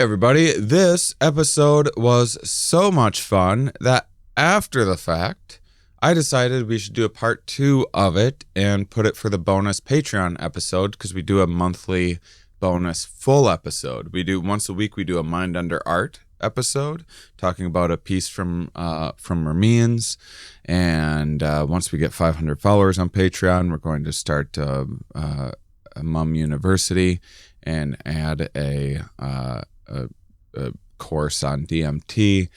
everybody. This episode was so much fun that after the fact, I decided we should do a part 2 of it and put it for the bonus Patreon episode because we do a monthly bonus full episode. We do once a week, we do a Mind Under Art episode talking about a piece from Ramin's. And once we get 500 followers on Patreon, we're going to start a Mum University and add a course on DMT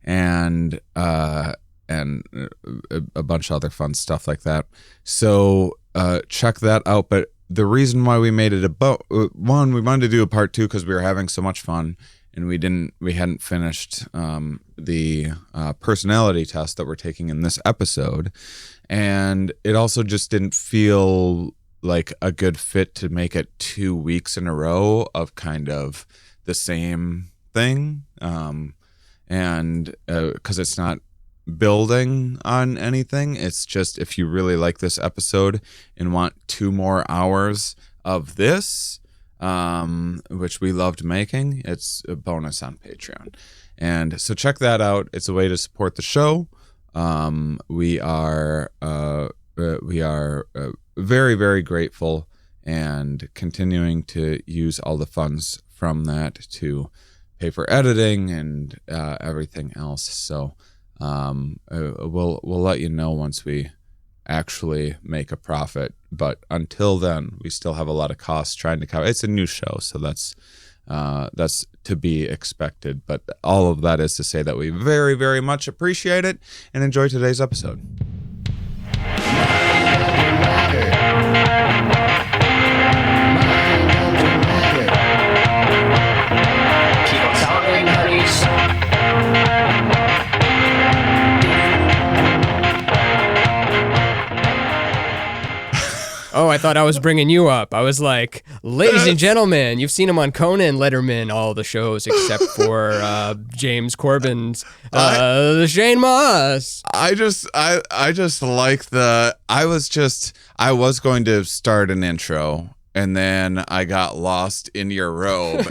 and a bunch of other fun stuff like that. So check that out. But the reason why we made it we wanted to do a part 2 because we were having so much fun, and we hadn't finished the personality test that we're taking in this episode, and it also just didn't feel like a good fit to make it 2 weeks in a row of kind of the same thing, and because it's not building on anything. It's just, if you really like this episode and want 2 more hours of this, which we loved making, it's a bonus on Patreon. And so check that out. It's a way to support the show. We are very, very grateful and continuing to use all the funds from that to pay for editing and everything else. So we'll let you know once we actually make a profit. But until then, we still have a lot of costs trying to cover. It's a new show, so that's to be expected. But all of that is to say that we very, very much appreciate it and enjoy today's episode. Oh, I thought I was bringing you up. I was like, ladies and gentlemen, you've seen him on Conan, Letterman, all the shows except for James Corbin's Shane Mauss. I just like I was going to start an intro, and then I got lost in your robe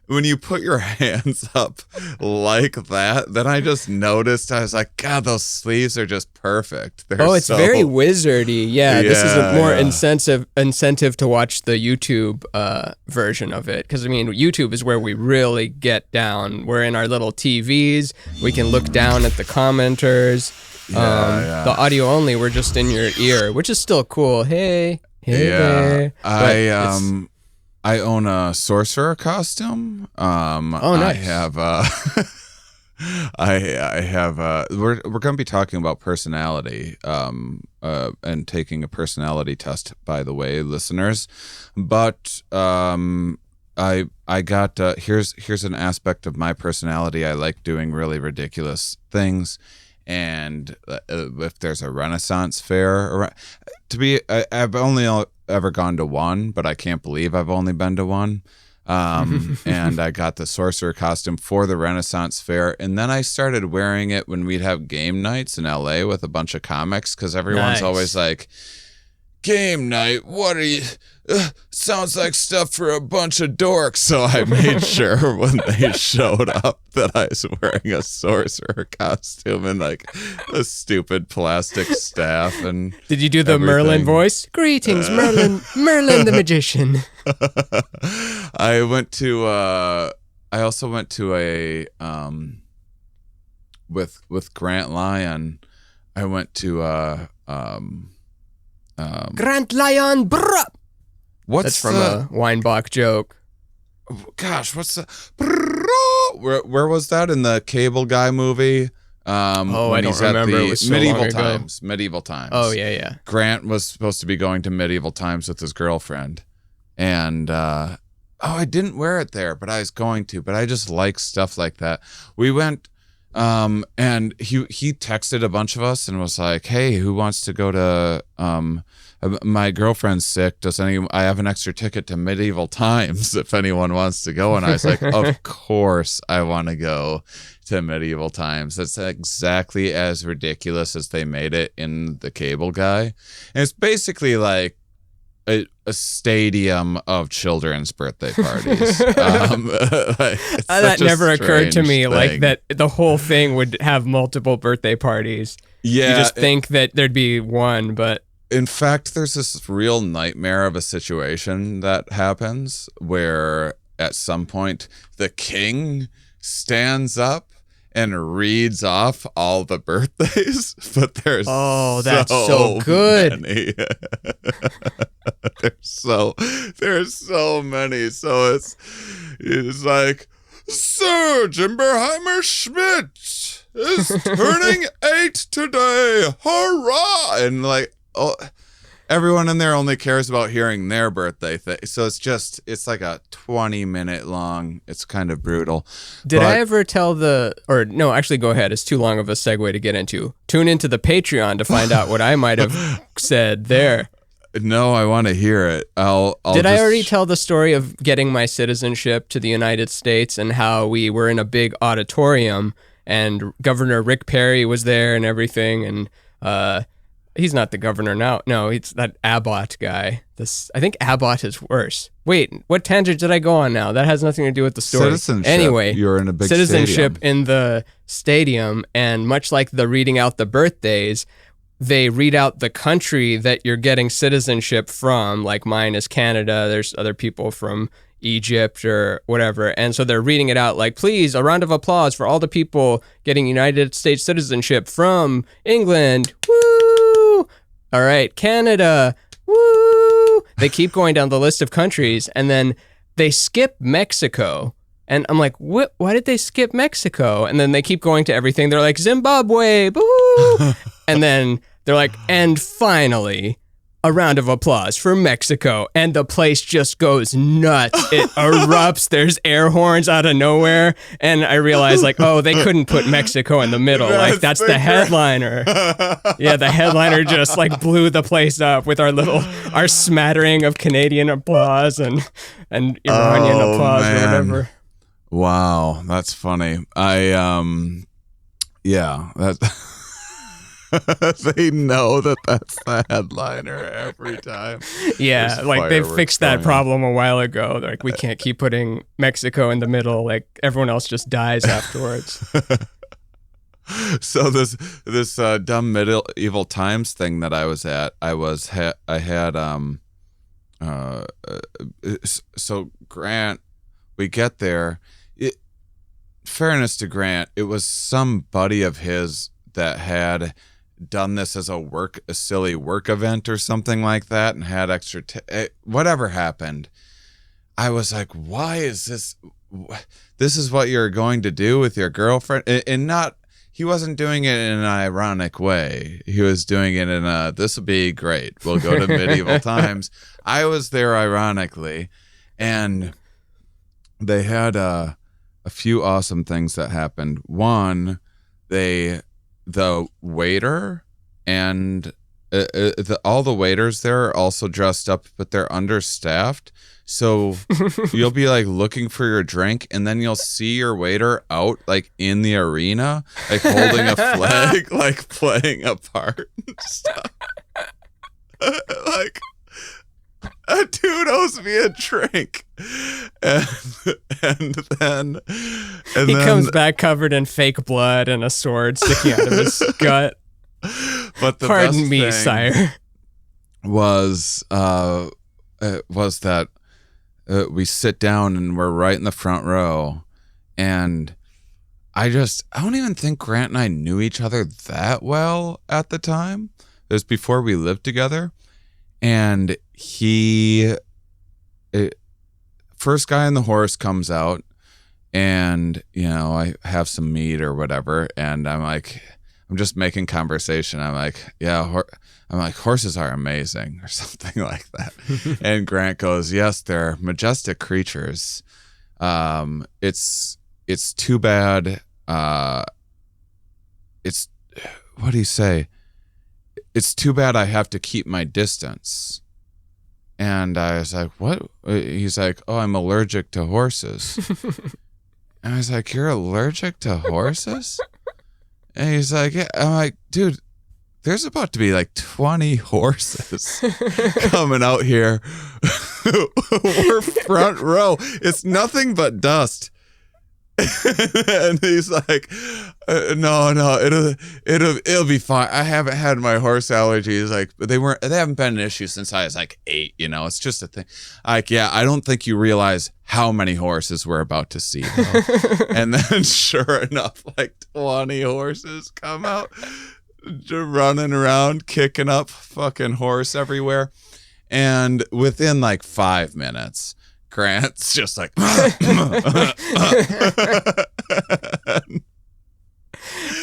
when you put your hands up like that. Then I just noticed, I was like, God, those sleeves are just perfect. It's very wizardy. Yeah, this is a more incentive to watch the YouTube version of it. Because, I mean, YouTube is where we really get down. We're in our little TVs. We can look down at the commenters. The audio only, we're just in your ear, which is still cool. Hey there. I own a sorcerer costume. Nice. I have we're going to be talking about personality and taking a personality test, by the way, listeners. But I got here's an aspect of my personality. I like doing really ridiculous things. And if there's a Renaissance fair, I've only ever gone to one, but I can't believe I've only been to one. And I got the sorcerer costume for the Renaissance fair, and then I started wearing it when we'd have game nights in LA with a bunch of comics, because everyone's always like, game night, what are you, sounds like stuff for a bunch of dorks. So I made sure when they showed up that I was wearing a sorcerer costume and like a stupid plastic staff. And did you do the everything. Merlin voice? Greetings, Merlin the magician. I also went to a with Grant Lyon. I went to Grant Lyon, bruh. That's from a Weinbach joke. Gosh, what's the? Where was that in the Cable Guy movie? I don't remember. It was so Medieval Times. Oh yeah. Grant was supposed to be going to medieval times with his girlfriend, and I didn't wear it there, but I was going to. But I just like stuff like that. We went. And he texted a bunch of us and was like, "Hey, who wants to go to my girlfriend's sick. I have an extra ticket to medieval times if anyone wants to go." And I was like, "Of course I want to go to medieval times." That's exactly as ridiculous as they made it in the Cable Guy. And it's basically like a stadium of children's birthday parties. That never occurred to me, like that the whole thing would have multiple birthday parties. Yeah, you just think that there'd be one, but in fact, there's this real nightmare of a situation that happens where at some point the king stands up and reads off all the birthdays, but there's that's so good. Many. there's so many. So it's like Sir Jimberheimer Schmidt is turning 8 today. Hurrah! And like, everyone in there only cares about hearing their birthday thing. So it's like a 20-minute long. It's kind of brutal. Did I ever tell no, actually go ahead. It's too long of a segue to get into. Tune into the Patreon to find out what I might have said there. No, I want to hear it. Did I already tell the story of getting my citizenship to the United States and how we were in a big auditorium and Governor Rick Perry was there and everything, and he's not the governor now. No, it's that Abbott guy. I think Abbott is worse. Wait, what tangent did I go on now? That has nothing to do with the story. Citizenship. Anyway, you're in a big citizenship stadium. in the stadium, and much like the reading out the birthdays, they read out the country that you're getting citizenship from. Like mine is Canada. There's other people from Egypt or whatever. And so they're reading it out like, please, a round of applause for all the people getting United States citizenship from England. Woo! All right, Canada. Woo! They keep going down the list of countries, and then they skip Mexico. And I'm like, what? Why did they skip Mexico? And then they keep going to everything. They're like, Zimbabwe, boo! And then they're like, and finally, a round of applause for Mexico. And the place just goes nuts. It erupts. There's air horns out of nowhere. And I realized, like, oh, they couldn't put Mexico in the middle. Like, that's the headliner. Yeah, the headliner just, like, blew the place up with our smattering of Canadian applause and Iranian applause or whatever. Wow, that's funny. They know that's the headliner every time. Yeah, like they fixed that problem a while ago. They're like, we can't keep putting Mexico in the middle. Like everyone else just dies afterwards. So this dumb medieval times thing that I was at, so Grant, we get there. Fairness to Grant, it was some buddy of his that had done this as a silly work event or something like that and had extra whatever happened. I was like, why is this is what you're going to do with your girlfriend? And not, he wasn't doing it in an ironic way. He was doing it in this will be great, we'll go to medieval times. I was there ironically, and they had a few awesome things that happened. One, the waiter and all the waiters there are also dressed up, but they're understaffed. So you'll be like looking for your drink, and then you'll see your waiter out like in the arena, like holding a flag, like playing a part and stuff. Like, a dude owes me a drink, and then he comes back covered in fake blood and a sword sticking out of his gut. But the pardon best me, thing sire, was that we sit down and we're right in the front row, and I don't even think Grant and I knew each other that well at the time. It was before we lived together. And first guy on the horse comes out, and, I have some meat or whatever. And I'm just making conversation. I'm like, yeah, horses are amazing or something like that. And Grant goes, yes, they're majestic creatures. It's too bad. What do you say? It's too bad I have to keep my distance. And I was like, what? He's like, oh, I'm allergic to horses. And I was like, you're allergic to horses? And he's like, yeah. I'm like, dude, there's about to be like 20 horses coming out here. We're front row. It's nothing but dust. And he's like, no, it'll be fine. I haven't had my horse allergies. Like, they haven't been an issue since I was like 8, it's just a thing. Like, yeah, I don't think you realize how many horses we're about to see, though. And then sure enough, like 20 horses come out, running around, kicking up fucking horse everywhere. And within like 5 minutes, Grant's just like, it's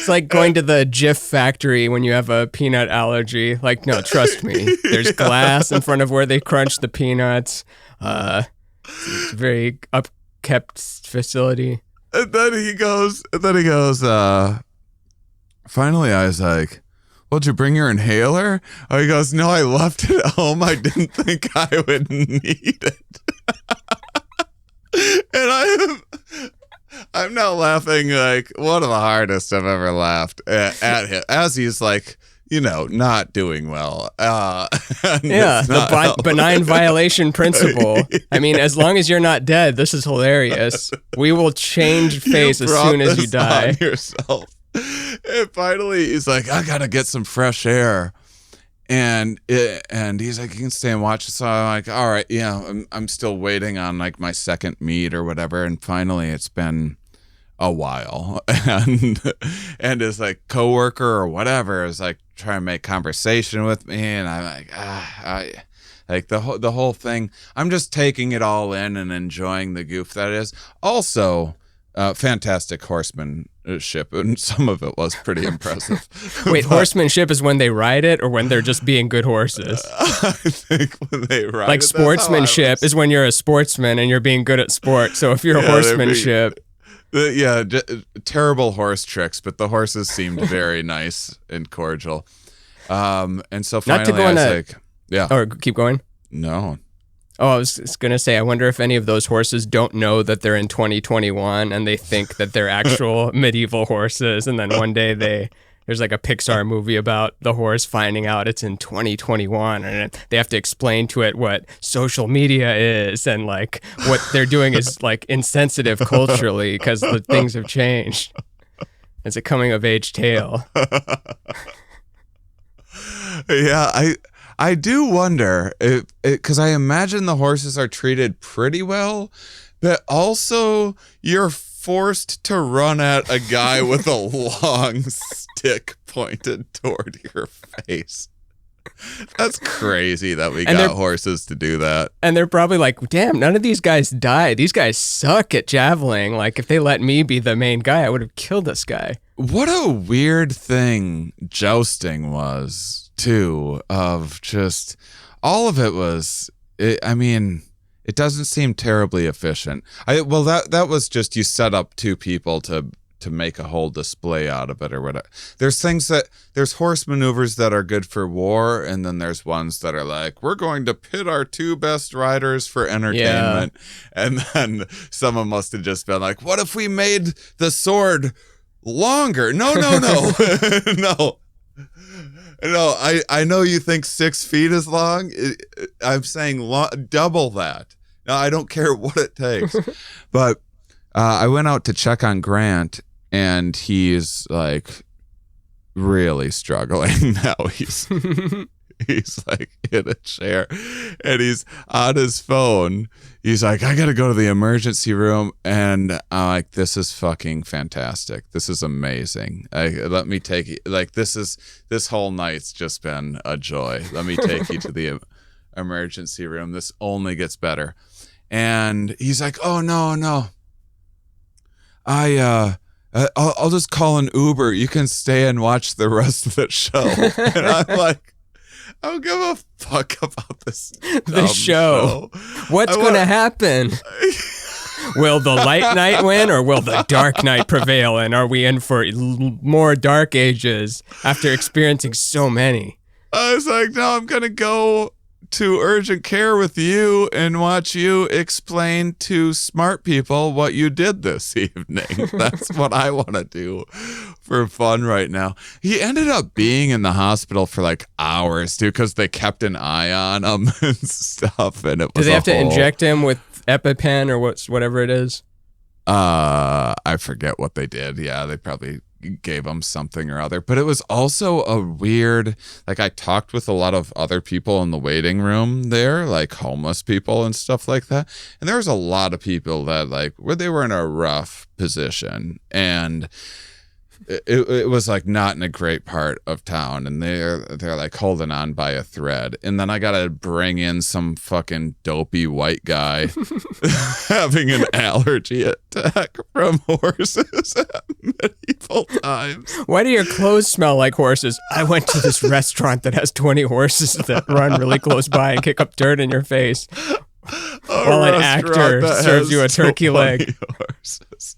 like going to the Jif factory when you have a peanut allergy. Like, no, trust me. There's glass in front of where they crunch the peanuts. It's a very upkept facility. And then he goes, finally I was like, well, did you bring your inhaler? Oh, he goes, no, I left it at home. I didn't think I would need it. And I'm now laughing like one of the hardest I've ever laughed at him as he's like, not doing well. The benign violation principle. I mean, as long as you're not dead, this is hilarious. We will change face as soon as you die. On yourself. And finally, he's like, I gotta get some fresh air. And he's like, you can stay and watch. So I'm like, all right, yeah, I'm still waiting on like my second meet or whatever. And finally, it's been a while, and his like coworker or whatever is like trying to make conversation with me, and I'm like, I like the whole thing. I'm just taking it all in and enjoying the goof that is. Also, fantastic horsemanship, and some of it was pretty impressive. Wait, horsemanship is when they ride it, or when they're just being good horses? I think when they ride like it, sportsmanship is when you're a sportsman and you're being good at sport. So if you're horsemanship. Terrible horse tricks, but the horses seemed very nice and cordial. And so finally, Not to go on like, yeah. Or keep going. No. Oh, I was going to say, I wonder if any of those horses don't know that they're in 2021 and they think that they're actual medieval horses. And then one day there's like a Pixar movie about the horse finding out it's in 2021 and they have to explain to it what social media is and like what they're doing is like insensitive culturally because the things have changed. It's a coming of age tale. Yeah, I do wonder, because I imagine the horses are treated pretty well, but also you're forced to run at a guy with a long stick pointed toward your face. That's crazy that we got horses to do that. And they're probably like, damn, none of these guys die. These guys suck at javelin. Like, if they let me be the main guy, I would have killed this guy. What a weird thing jousting was, too, of just all of it was, it doesn't seem terribly efficient. That was just you set up two people to make a whole display out of it or whatever. There's horse maneuvers that are good for war, and then there's ones that are like, we're going to pit our two best riders for entertainment. Yeah. And then someone must have just been like, what if we made the sword longer? No. No, I know you think 6 feet is long. I'm saying double that. No, I don't care what it takes. But I went out to check on Grant, and he's like really struggling now. He's like in a chair, and he's on his phone. He's like, I gotta go to the emergency room, and I'm like, this is fucking fantastic. This is amazing. Let me take you. Like, this whole night's just been a joy. Let me take you to the emergency room. This only gets better. And he's like, oh no. I'll just call an Uber. You can stay and watch the rest of the show. And I'm like, I don't give a fuck about this the show. What's going to happen? Will the light knight win, or will the dark knight prevail? And are we in for more dark ages after experiencing so many? I was like, no, I'm going to go to urgent care with you and watch you explain to smart people what you did this evening. That's what I want to do for fun right now. He ended up being in the hospital for like hours, too, because they kept an eye on him and stuff. And it was Do they have to inject him with EpiPen or whatever it is? I forget what they did. Yeah, they probably gave him something or other. But it was also a weird, like, I talked with a lot of other people in the waiting room there, like homeless people and stuff like that. And there was a lot of people that, like, where they were in a rough position. And it was like not in a great part of town, and they're like holding on by a thread. And then I gotta bring in some fucking dopey white guy having an allergy attack from horses at medieval times. Why do your clothes smell like horses? I went to this restaurant that has 20 horses that run really close by and kick up dirt in your face while an actor serves you a turkey leg. Horses.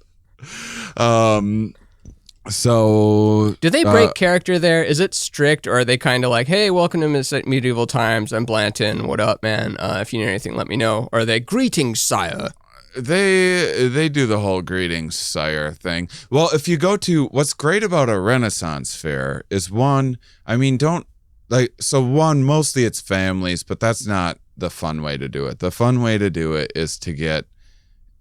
So do they break character there? Is it strict, or are they kind of like, hey, welcome to medieval times, I'm Blanton, what up, man? If you need anything, let me know. Or are they, greetings, sire? They do the whole greetings, sire thing. Well, if you go to, what's great about a Renaissance fair is mostly it's families, but that's not the fun way to do it. The fun way to do it is to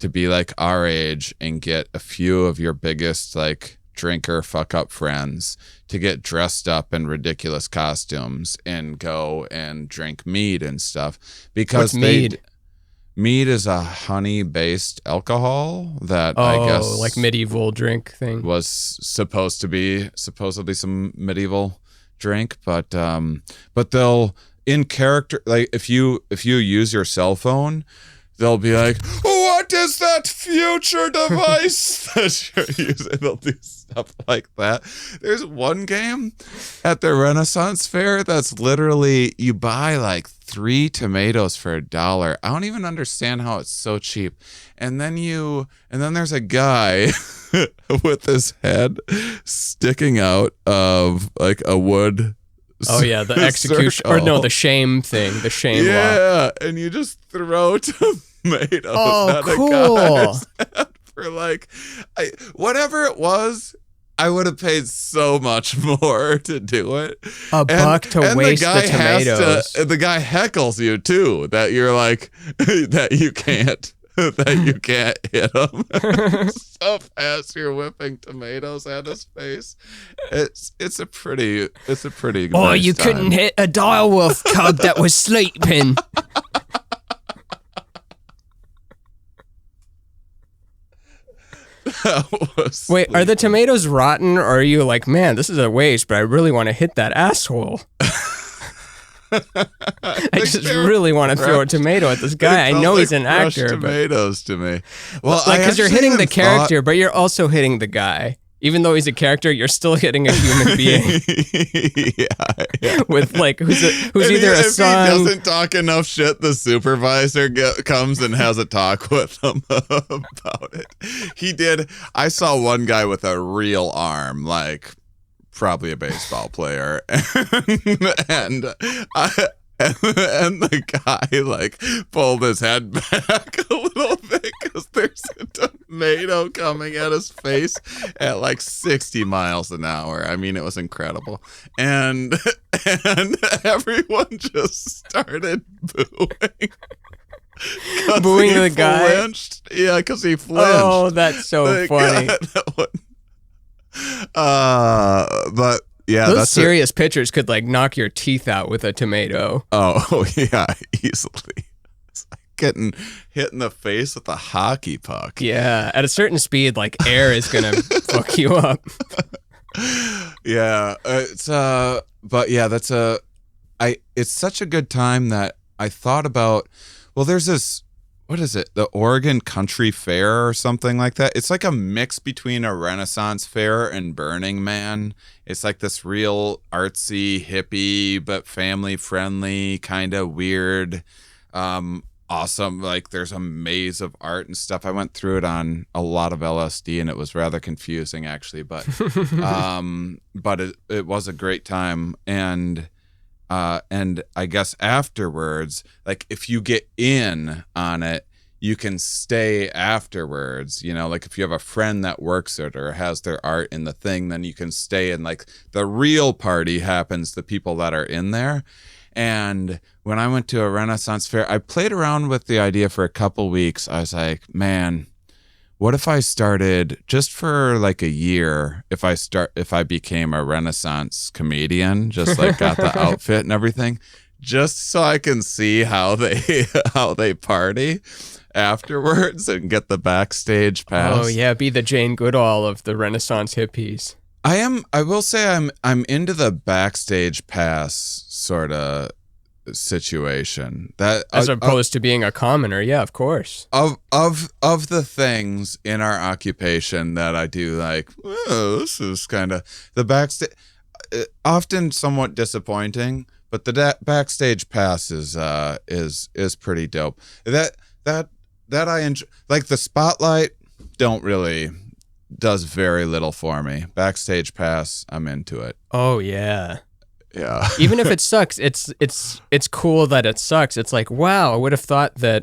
be like our age and get a few of your biggest, like, drinker fuck up friends to get dressed up in ridiculous costumes and go and drink mead and stuff. Because what's mead? Mead is a honey-based alcohol that I guess like medieval drink thing was supposedly some medieval drink, but they'll in character, like if you use your cell phone, they'll be like, what is that future device that you're using? They'll do stuff like that. There's one game at the Renaissance Fair that's literally, you buy like 3 tomatoes for $1. I don't even understand how it's so cheap. And then there's a guy with his head sticking out of like a wood. Oh yeah, the execution, or no, the shame thing, the shame law. Yeah, and you just throw tomatoes at a guy's head for like, whatever it was. I would have paid so much more to do it. $1 to waste the tomatoes. The guy heckles you too, that you're like, that you can't hit him. So fast you're whipping tomatoes at his face. It's a pretty Oh, nice you time. couldn't hit a direwolf cub that was sleeping. Wait, are the tomatoes rotten, or are you like, man, this is a waste, but I really want to hit that asshole? I just really want to throw a tomato at this guy. I know he's an actor. Tomatoes to me. Well, like, because you're hitting the character, but you're also hitting the guy. Even though he's a character, you're still hitting a human being. yeah. With like, who's either a son. If he doesn't talk enough shit, the supervisor comes and has a talk with him about it. He did. I saw one guy with a real arm, like probably a baseball player, and the guy like pulled his head back a little bit because there's a tomato coming at his face at like 60 miles an hour. I mean, it was incredible, and everyone just started booing the guy. Flinched. Yeah, because he flinched. Oh, that's so funny. But yeah, those serious pitchers could like knock your teeth out with a tomato. Oh yeah, easily. It's like getting hit in the face with a hockey puck. Yeah, at a certain speed, like air is gonna fuck you up. Yeah, it's but yeah, it's such a good time that I thought about. Well, there's this. What is it? The Oregon Country Fair or something like that. It's like a mix between a Renaissance fair and Burning Man. It's like this real artsy, hippie, but family friendly, kind of weird, awesome. Like there's a maze of art and stuff. I went through it on a lot of LSD and it was rather confusing actually, but it was a great time. And and I guess afterwards, like if you get in on it, you can stay afterwards. You know, like if you have a friend that works it or has their art in the thing, then you can stay, and like the real party happens to people that are in there. And when I went to a Renaissance fair, I played around with the idea for a couple weeks. I was like, man, what if I started just for like a year, if I became a Renaissance comedian, just like got the outfit and everything, just so I can see how they party afterwards and get the backstage pass. Oh yeah, be the Jane Goodall of the Renaissance hippies. I will say I'm into the backstage pass sort of situation. That as opposed to being a commoner, yeah, of course. Of the things in our occupation that I do like, oh, this is kind of the backstage, often somewhat disappointing, but the backstage pass is pretty dope. That I enjoy. Like the spotlight does very little for me. Backstage pass, I'm into it. Oh yeah. Yeah. Even if it sucks, it's cool that it sucks. It's like, wow, I would have thought that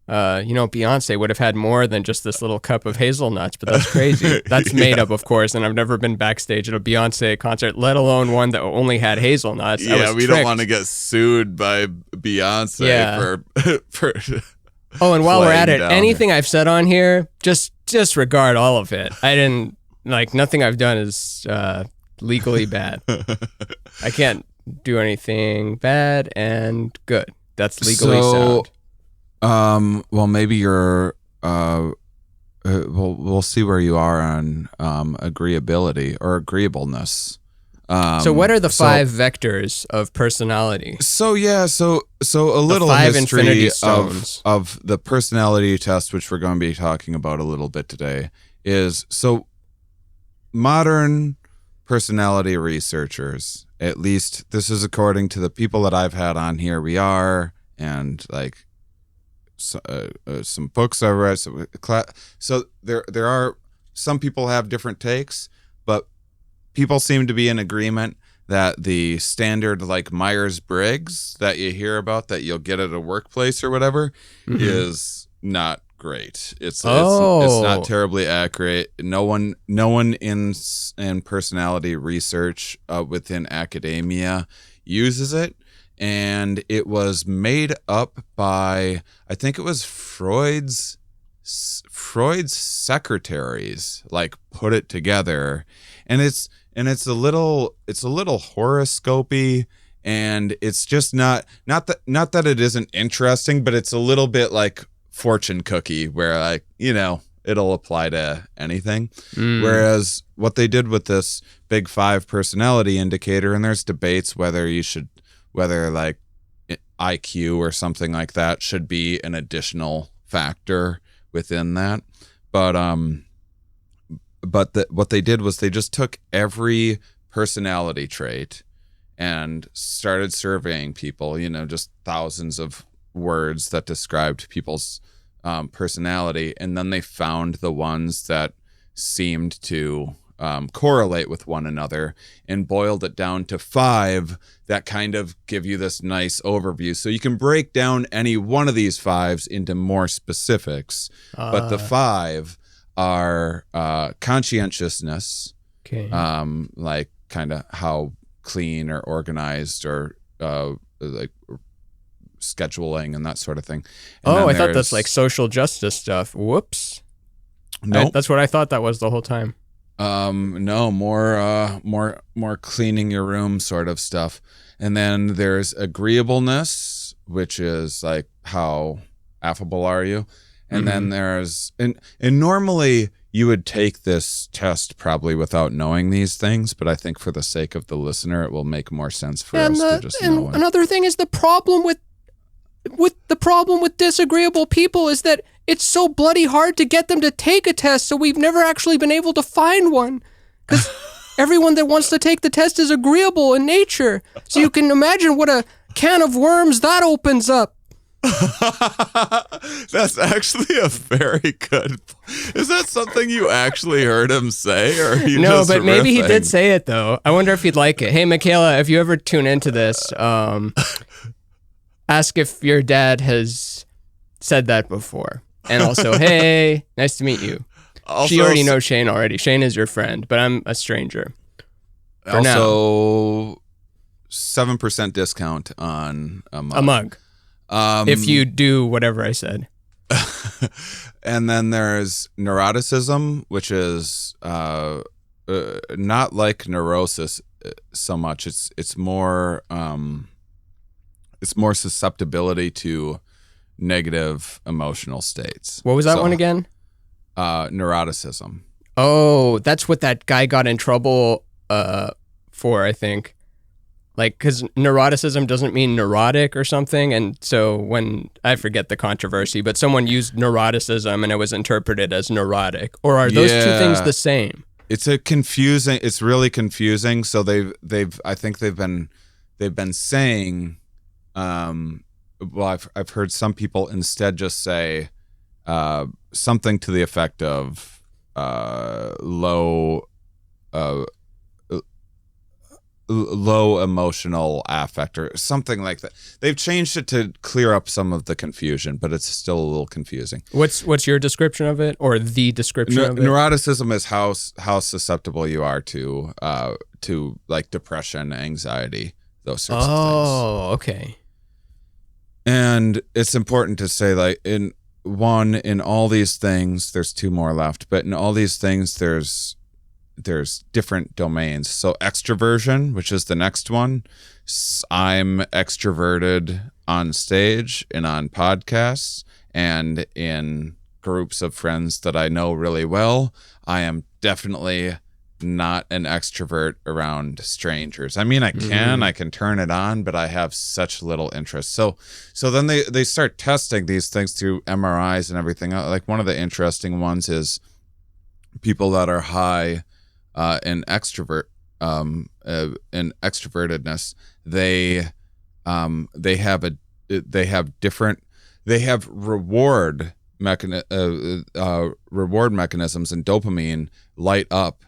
Beyonce would have had more than just this little cup of hazelnuts, but that's crazy. That's made up, of course, and I've never been backstage at a Beyonce concert, let alone one that only had hazelnuts. Yeah, we don't want to get sued by Beyonce for Oh, and while we're at it, anything I've said on here, just disregard all of it. Nothing I've done is legally bad. I can't do anything bad and good. That's legally sound. Well, maybe you're. We'll see where you are on agreeability or agreeableness. So what are the 5 vectors of personality? So a little history of the personality test, which we're going to be talking about a little bit today, is so modern personality researchers, at least this is according to the people that I've had on here, and like some books I've read. So there are some people have different takes, but people seem to be in agreement that the standard like Myers-Briggs that you hear about that you'll get at a workplace or whatever is not great. It's not terribly accurate. No one in personality research within academia uses it, and it was made up by, I think it was Freud's secretaries, like put it together, and it's a little horoscopy, and it's just not that it isn't interesting, but it's a little bit like fortune cookie, where like, it'll apply to anything. Whereas what they did with this Big 5 personality indicator, and there's debates whether like IQ or something like that should be an additional factor within that, but what they did was they just took every personality trait and started surveying people, just thousands of words that described people's personality, and then they found the ones that seemed to correlate with one another and boiled it down to 5 that kind of give you this nice overview. So you can break down any one of these 5s into more specifics, but the 5 are conscientiousness, okay, like kind of how clean or organized or like scheduling and that sort of thing. And I thought that's like social justice stuff. Whoops. No, that's what I thought that was the whole time. No, more cleaning your room sort of stuff. And then there's agreeableness, which is like how affable are you? And then there's and normally you would take this test probably without knowing these things, but I think for the sake of the listener, it will make more sense for us to just know. And another thing is the problem with disagreeable people is that it's so bloody hard to get them to take a test, so we've never actually been able to find one. Because everyone that wants to take the test is agreeable in nature. So you can imagine what a can of worms that opens up. That's actually a very good. Is that something you actually heard him say, or are you No, just but maybe he riffing? did say it though. I wonder if he'd like it. Hey, Michaela, if you ever tune into this, ask if your dad has said that before. And also, hey, nice to meet you. Also, She already knows Shane already. Shane is your friend, but I'm a stranger. For now. Also, 7% discount on a mug. A mug. If you do whatever I said. And then there's neuroticism, which is not like neurosis so much. It's more susceptibility to negative emotional states. What was that one again? Neuroticism. Oh, that's what that guy got in trouble for, I think. Like, because neuroticism doesn't mean neurotic or something. And so when, I forget the controversy, but someone used neuroticism and it was interpreted as neurotic. Or are those two things the same? It's really confusing. So I think they've been saying, well, I've heard some people instead just say something to the effect of low emotional affect or something like that. They've changed it to clear up some of the confusion, but it's still a little confusing. What's your description of it, or the description of it? Neuroticism is how susceptible you are to like depression, anxiety, those sorts of things. Oh, okay. And it's important to say, like, in all these things, there's two more left, but in all these things, there's different domains. So extraversion, which is the next one, I'm extroverted on stage and on podcasts and in groups of friends that I know really well. I am definitely not an extrovert around strangers. I mean, I can turn it on, but I have such little interest. So then they start testing these things through MRIs and everything. Like, one of the interesting ones is people that are high in extrovertedness. They have reward mechanisms, and dopamine light up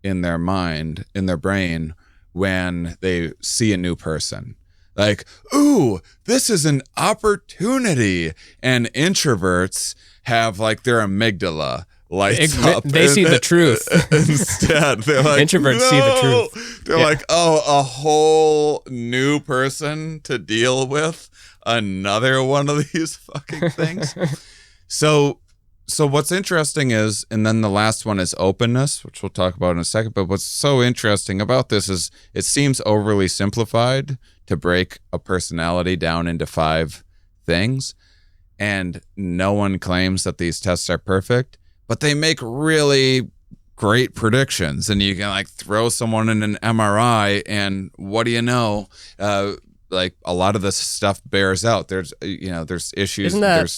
in their mind, in their brain, when they see a new person. Like, ooh, this is an opportunity. And introverts have, like, their amygdala lights up. They see the truth. Instead, they're like, introverts see the truth. They're like, oh, a whole new person to deal with, another one of these fucking things. So what's interesting is, and then the last one is openness, which we'll talk about in a second, but what's so interesting about this is it seems overly simplified to break a personality down into 5 things, and no one claims that these tests are perfect, but they make really great predictions, and you can, like, throw someone in an MRI, and what do you know? Like, a lot of this stuff bears out. There's issues. Isn't that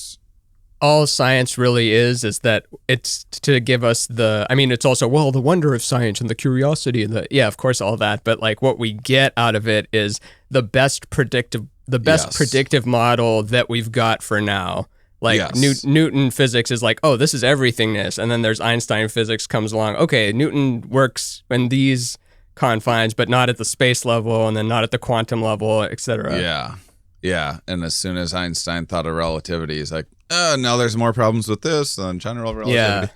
all science really is that it's to give us it's also, well, the wonder of science and the curiosity and of course, all that. But, like, what we get out of it is the best predictive model that we've got for now. Like, Newton physics is like, oh, this is everythingness. And then there's Einstein physics comes along. Okay, Newton works in these confines, but not at the space level, and then not at the quantum level, etc. Yeah. And as soon as Einstein thought of relativity, he's like, now there's more problems with this than general relativity.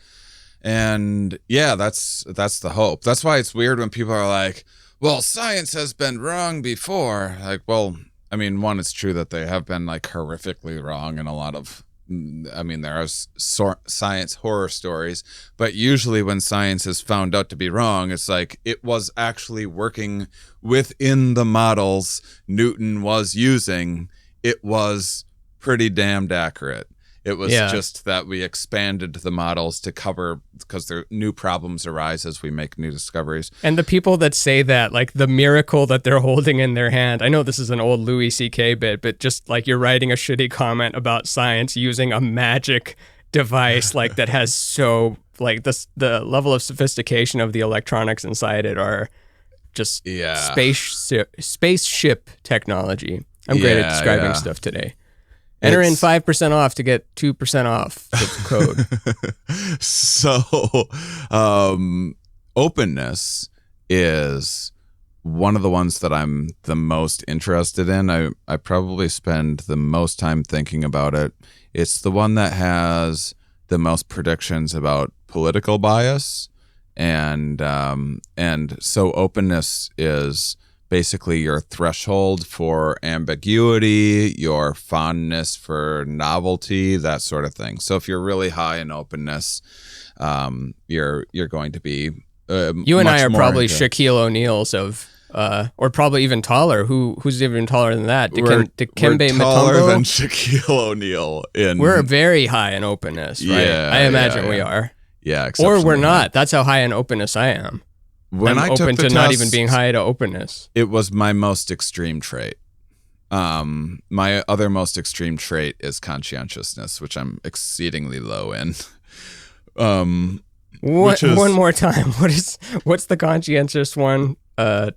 And that's the hope. That's why it's weird when people are like, well, science has been wrong before. Like, well, I mean, one, it's true that they have been, like, horrifically wrong in a lot of, there are science horror stories, but usually when science is found out to be wrong, it's like it was actually working within the models Newton was using. It was pretty damned accurate. It was just that we expanded the models to cover, because there new problems arise as we make new discoveries. And the people that say that, like, the miracle that they're holding in their hand, I know this is an old Louis C.K. bit, but just like you're writing a shitty comment about science using a magic device like that has so, like, the level of sophistication of the electronics inside it are just spaceship technology. I'm great at describing stuff today. Enter in 5% off to get 2% off the code. So, openness is one of the ones that I'm the most interested in. I probably spend the most time thinking about it. It's the one that has the most predictions about political bias. And so openness is basically your threshold for ambiguity, your fondness for novelty, that sort of thing. So if you're really high in openness, you're going to be you and I are probably Shaquille O'Neal's of, or probably even taller. Who's even taller than that? We're taller Mutombo? than Shaquille O'Neal. We're very high in openness, right? Yeah, I imagine we are. Yeah, or we're not. That's how high in openness I am. When I'm open to not even being high to openness. It was my most extreme trait. My other most extreme trait is conscientiousness, which I'm exceedingly low in. One more time. What's the conscientious one?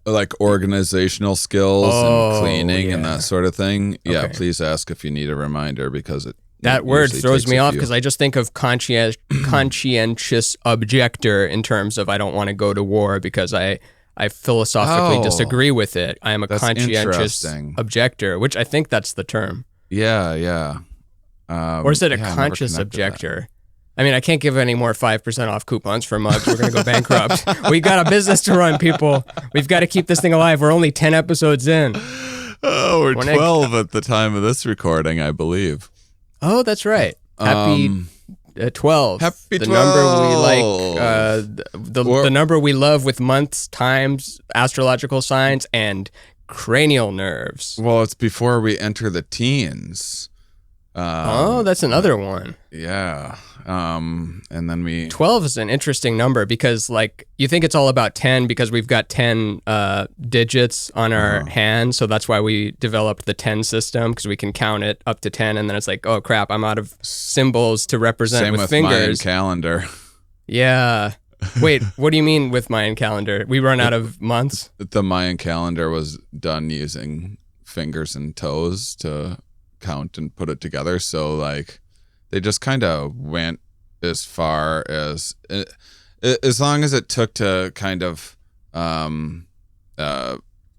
Like organizational skills and cleaning and that sort of thing. Yeah, Okay. please ask if you need a reminder because that word usually throws takes me a off few. because I just think of conscientious objector in terms of I don't want to go to war because I philosophically disagree with it. I am a That's conscientious interesting. objector, which I think that's the term. Yeah. Or is it a yeah, I never conscious connected that. objector? I mean, I can't give any more 5% off coupons for mugs. We're going to go bankrupt. We got a business to run, people. We've got to keep this thing alive. We're only 10 episodes in. Oh, we're 12 at the time of this recording, I believe. Oh, that's right. Happy 12. Happy the 12. number we like, the number we love with months, times, astrological signs, and cranial nerves. Well, it's before we enter the teens. That's another one. Yeah. And then we 12 is an interesting number because, like, you think it's all about 10 because we've got 10 digits on our hand. So that's why we developed the 10 system because we can count it up to 10. And then it's like, oh, crap, I'm out of symbols to represent same with fingers. Mayan calendar. Yeah. Wait, what do you mean with Mayan calendar? We run out of months? The Mayan calendar was done using fingers and toes to count and put it together. So, like, they just kind of went as far as long as it took to kind of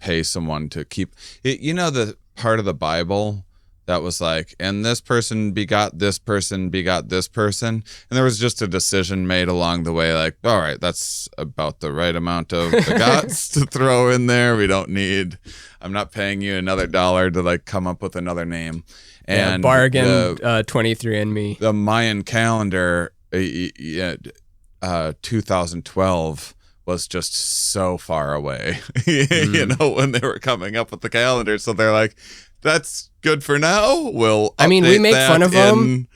pay someone to keep it. You know, the part of the Bible that was like, and this person begot this person begot this person, and there was just a decision made along the way, like, all right, that's about the right amount of begots to throw in there. We don't need. I'm not paying you another $1 to like come up with another name. And bargain 23andMe. The Mayan calendar, 2012 was just so far away, you know, when they were coming up with the calendar. So they're like, that's good for now. We make fun of them,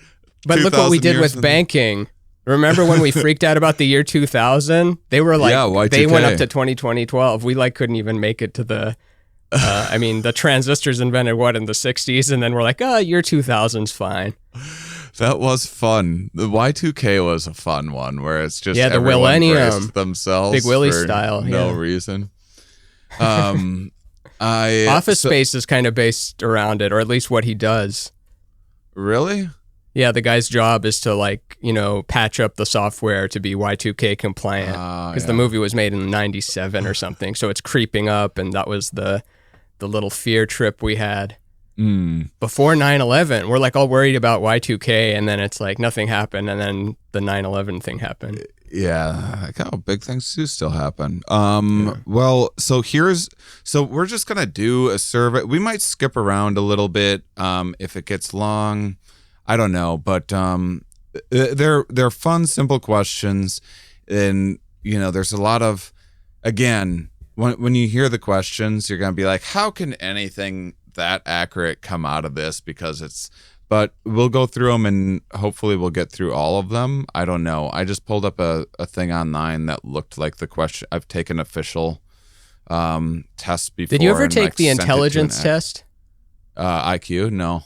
but look what we did with banking. Remember when we freaked out about the year 2000? They were like, they went up to 2012. We like couldn't even make it to the. The transistors invented in the 60s, and then we're like, year 2000's fine. That was fun. The Y2K was a fun one where it's just the millennium themselves, Big Willie for style, no reason. Office Space is kind of based around it, or at least what he does. Really? Yeah, the guy's job is to patch up the software to be Y2K compliant because the movie was made in '97 or something, so it's creeping up, and that was the little fear trip we had before 9/11. We're like all worried about Y2K, and then it's like nothing happened, and then the 9/11 thing happened. Yeah, like, oh, big things do still happen. Well, so we're just gonna do a survey. We might skip around a little bit if it gets long. I don't know, but they're fun, simple questions, and there's a lot of, again, when you hear the questions, you're gonna be like, how can anything that accurate come out of this? But we'll go through them and hopefully we'll get through all of them. I don't know. I just pulled up a thing online that looked like the question. I've taken official tests before. Did you ever take the intelligence test? IQ? No.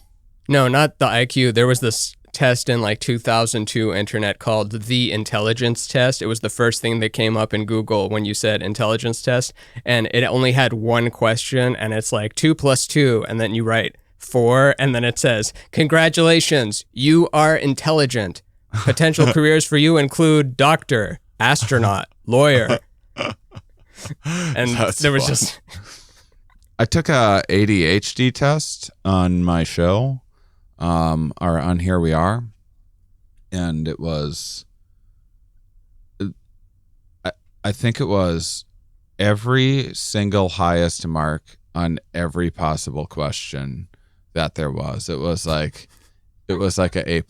No, not the IQ. There was this test in 2002 internet called the intelligence test. It was the first thing that came up in Google when you said intelligence test. And it only had one question, and it's like 2 + 2, and then you write 4, and then it says, congratulations, you are intelligent. Potential careers for you include doctor, astronaut, lawyer. And there was just... I took a ADHD test on my show, or on Here We Are, and it was... I think it was every single highest mark on every possible question that there was. It was like an A+.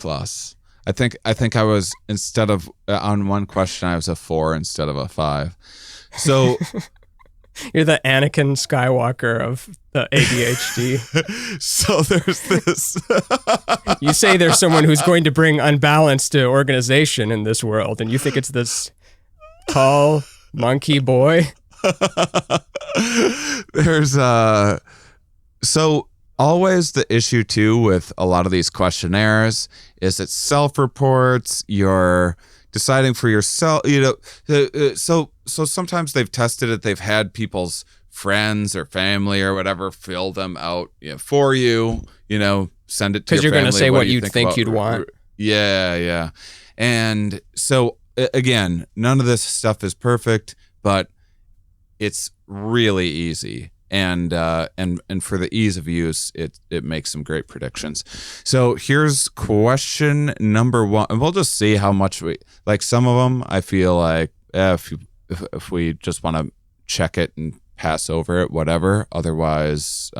I think I was, instead of on one question, I was a 4 instead of a 5. So you're the Anakin Skywalker of the ADHD. So there's this. You say there's someone who's going to bring unbalance to organization in this world, and you think it's this tall monkey boy. There's so always the issue too with a lot of these questionnaires is it self-reports. You're deciding for yourself, so sometimes they've tested it, they've had people's friends or family or whatever fill them out for you, send it to your family. Because you're going to say what you'd think about, you'd want. Yeah. And so again, none of this stuff is perfect, but it's really easy. And for the ease of use, it makes some great predictions. So here's question number 1, and we'll just see how much we like. Some of them I feel like if we just want to check it and pass over it, whatever. Otherwise,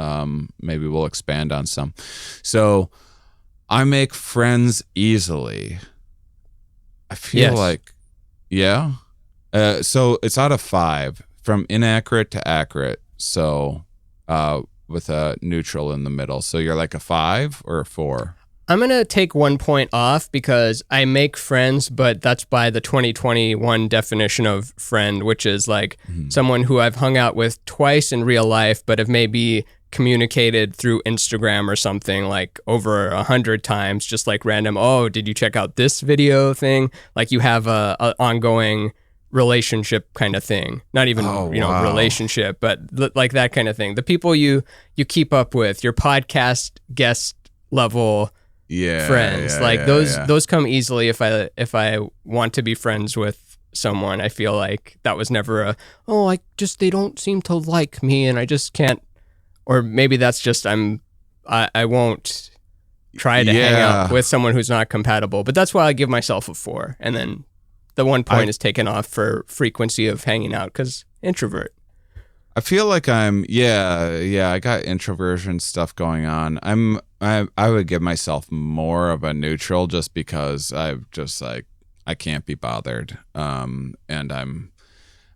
maybe we'll expand on some. So I make friends easily. I feel like, yeah. So it's out of 5, from inaccurate to accurate. So with a neutral in the middle. So you're like a 5 or a 4? I'm going to take 1 point off because I make friends, but that's by the 2021 definition of friend, which is like someone who I've hung out with twice in real life, but have maybe communicated through Instagram or something like over 100 times, just like random, oh, did you check out this video thing? Like you have a ongoing relationship kind of thing, not even relationship, but like that kind of thing. The people you keep up with, your podcast guest level friends, those come easily if I want to be friends with someone. I feel like that was never they don't seem to like me and I just can't, or maybe that's just I won't try to hang out with someone who's not compatible. But that's why I give myself a 4, and then the 1 point is taken off for frequency of hanging out because introvert. I feel like I got introversion stuff going on. I would give myself more of a neutral just because I'm just like, I can't be bothered. And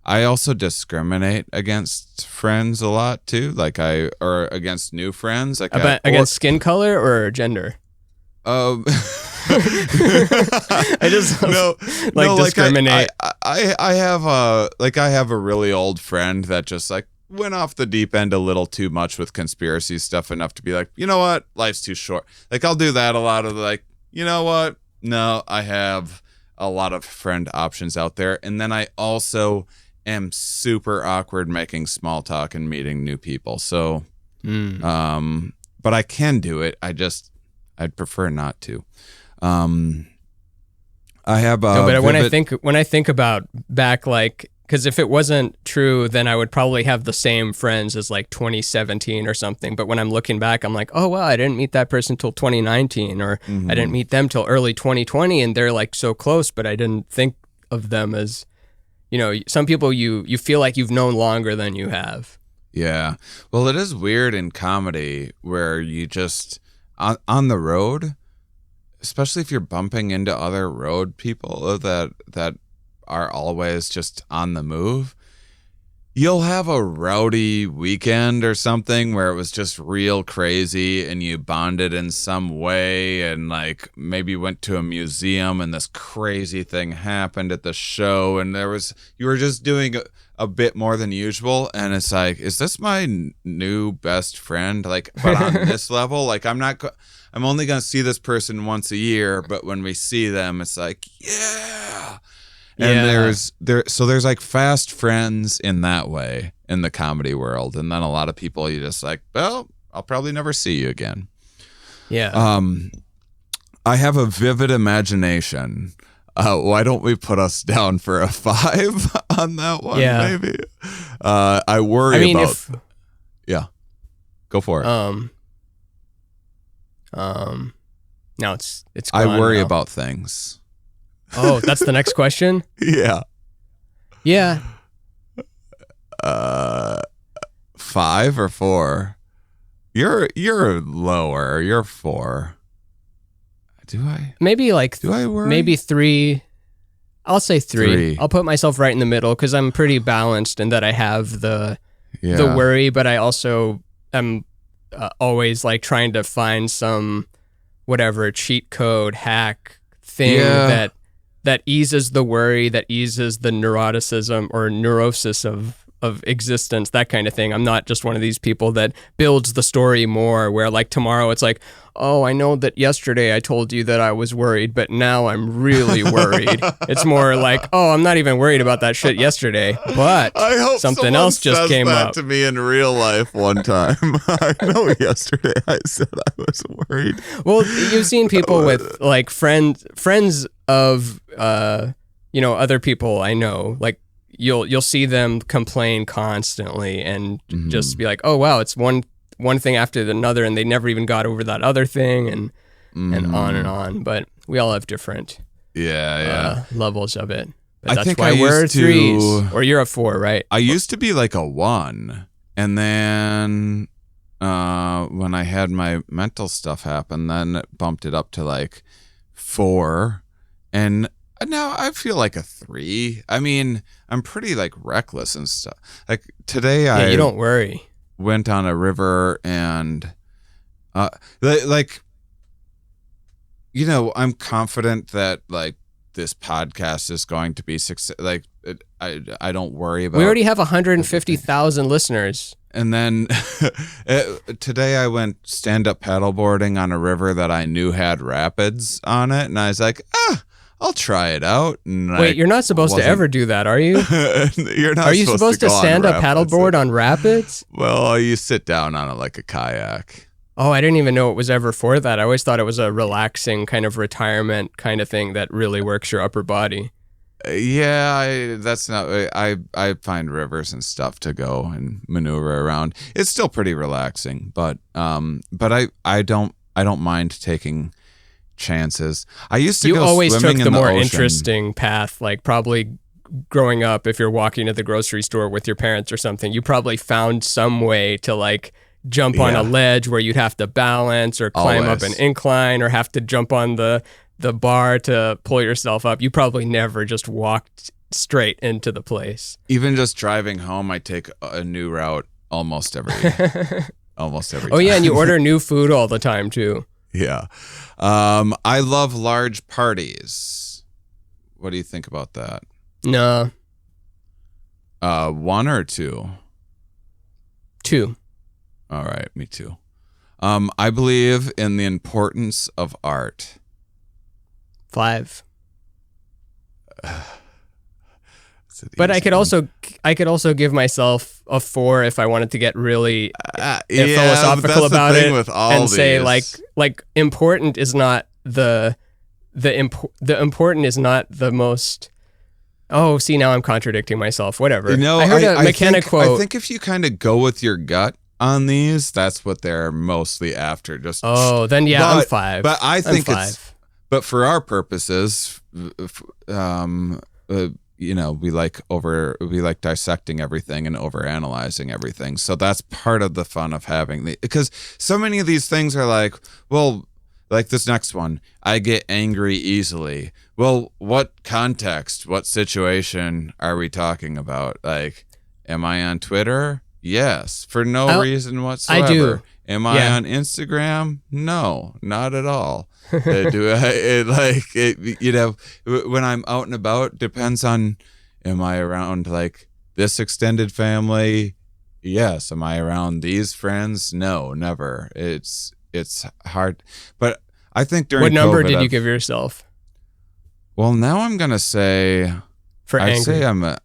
I also discriminate against friends a lot too. Or against new friends. Like against skin color or gender? I just discriminate. I have a really old friend that just like went off the deep end a little too much with conspiracy stuff, enough to be like, you know what, life's too short. Like I'll do that a lot of like, you know what? No, I have a lot of friend options out there, and then I also am super awkward making small talk and meeting new people. So, but I can do it. I'd prefer not to. I have but when I think about back, like, because if it wasn't true, then I would probably have the same friends as like 2017 or something. But when I'm looking back, I'm like, oh wow, I didn't meet that person till 2019, or I didn't meet them till early 2020, and they're like so close, but I didn't think of them as, some people you feel like you've known longer than you have. Yeah. Well, it is weird in comedy where you just on the road, especially if you're bumping into other road people that are always just on the move, you'll have a rowdy weekend or something where it was just real crazy and you bonded in some way, and like maybe went to a museum and this crazy thing happened at the show, and you were just doing a bit more than usual, and it's like, is this my new best friend? Like, but on this level, like I'm only gonna see this person once a year, but when we see them, it's like, yeah. And there's like fast friends in that way in the comedy world, and then a lot of people you just like, well, I'll probably never see you again. Yeah. I have a vivid imagination. Why don't we put us down for a 5 on that one? Yeah. Maybe. I worry about. Yeah. Go for it. No, it's. I worry about things. Oh, that's the next question? Yeah. Yeah. 5 or 4? You're lower. You're 4. Do I? Maybe like. Do I worry? Maybe 3. I'll say 3. I'll put myself right in the middle because I'm pretty balanced in that I have the worry, but I also am always like trying to find some whatever cheat code hack thing that eases the worry, that eases the neuroticism or neurosis of existence, that kind of thing. I'm not just one of these people that builds the story more where like tomorrow it's like, oh, I know that yesterday I told you that I was worried, but now I'm really worried. It's more like, oh, I'm not even worried about that shit yesterday, but I hope something else just came that up to me in real life one time. I know yesterday I said I was worried. Well, you've seen people with like friends of other people I know, like you'll see them complain constantly and just be like, oh wow, it's one thing after another, and they never even got over that other thing, and on and on. But we all have different levels of it. But that's think why we're 3s, or you're a 4, right? I used to be like a 1, and then when I had my mental stuff happen, then it bumped it up to like 4, and now I feel like a 3. I mean, I'm pretty like reckless and stuff. Like today, you don't worry. Went on a river and like, I'm confident that like this podcast is going to be success. Like I don't worry about. We already have 150,000 listeners. And then today I went stand-up paddleboarding on a river that I knew had rapids on it, and I was like, I'll try it out. And wait, you're not supposed to ever do that, are you? You're not. Are you supposed to stand up paddleboard on rapids? Well, you sit down on it like a kayak. Oh, I didn't even know it was ever for that. I always thought it was a relaxing kind of retirement kind of thing that really works your upper body. That's not. I find rivers and stuff to go and maneuver around. It's still pretty relaxing, but I don't mind taking chances. I used to. You always took the more ocean. Interesting path, like probably growing up. If you're walking to the grocery store with your parents or something, you probably found some way to like jump on a ledge where you'd have to balance or climb up an incline or have to jump on the bar to pull yourself up. You probably never just walked straight into the place. Even just driving home, I take a new route almost every time. Oh yeah, and you order new food all the time too. Yeah. I love large parties. What do you think about that? No. 1 or 2? 2. All right, me too. I believe in the importance of art. 5. But I could also give myself a 4 if I wanted to get really philosophical about it and say like important is not the important is not the most. Oh, see, now I'm contradicting myself. Whatever. I heard a mechanic quote. I think if you kind of go with your gut on these, that's what they're mostly after. Then I'm 5. But I think I'm 5. But for our purposes, we like dissecting everything and overanalyzing everything. So that's part of the fun of having because so many of these things are like, well, like this next one, I get angry easily. Well, what context, what situation are we talking about? Like, am I on Twitter? Yes, for no reason whatsoever. I do. Am I on Instagram? No, not at all. Do I when I'm out and about, depends on, am I around like this extended family? Yes. Am I around these friends? No, never. It's hard. But I think during what number COVID, did you give yourself? Well, now I'm gonna say I say I'm a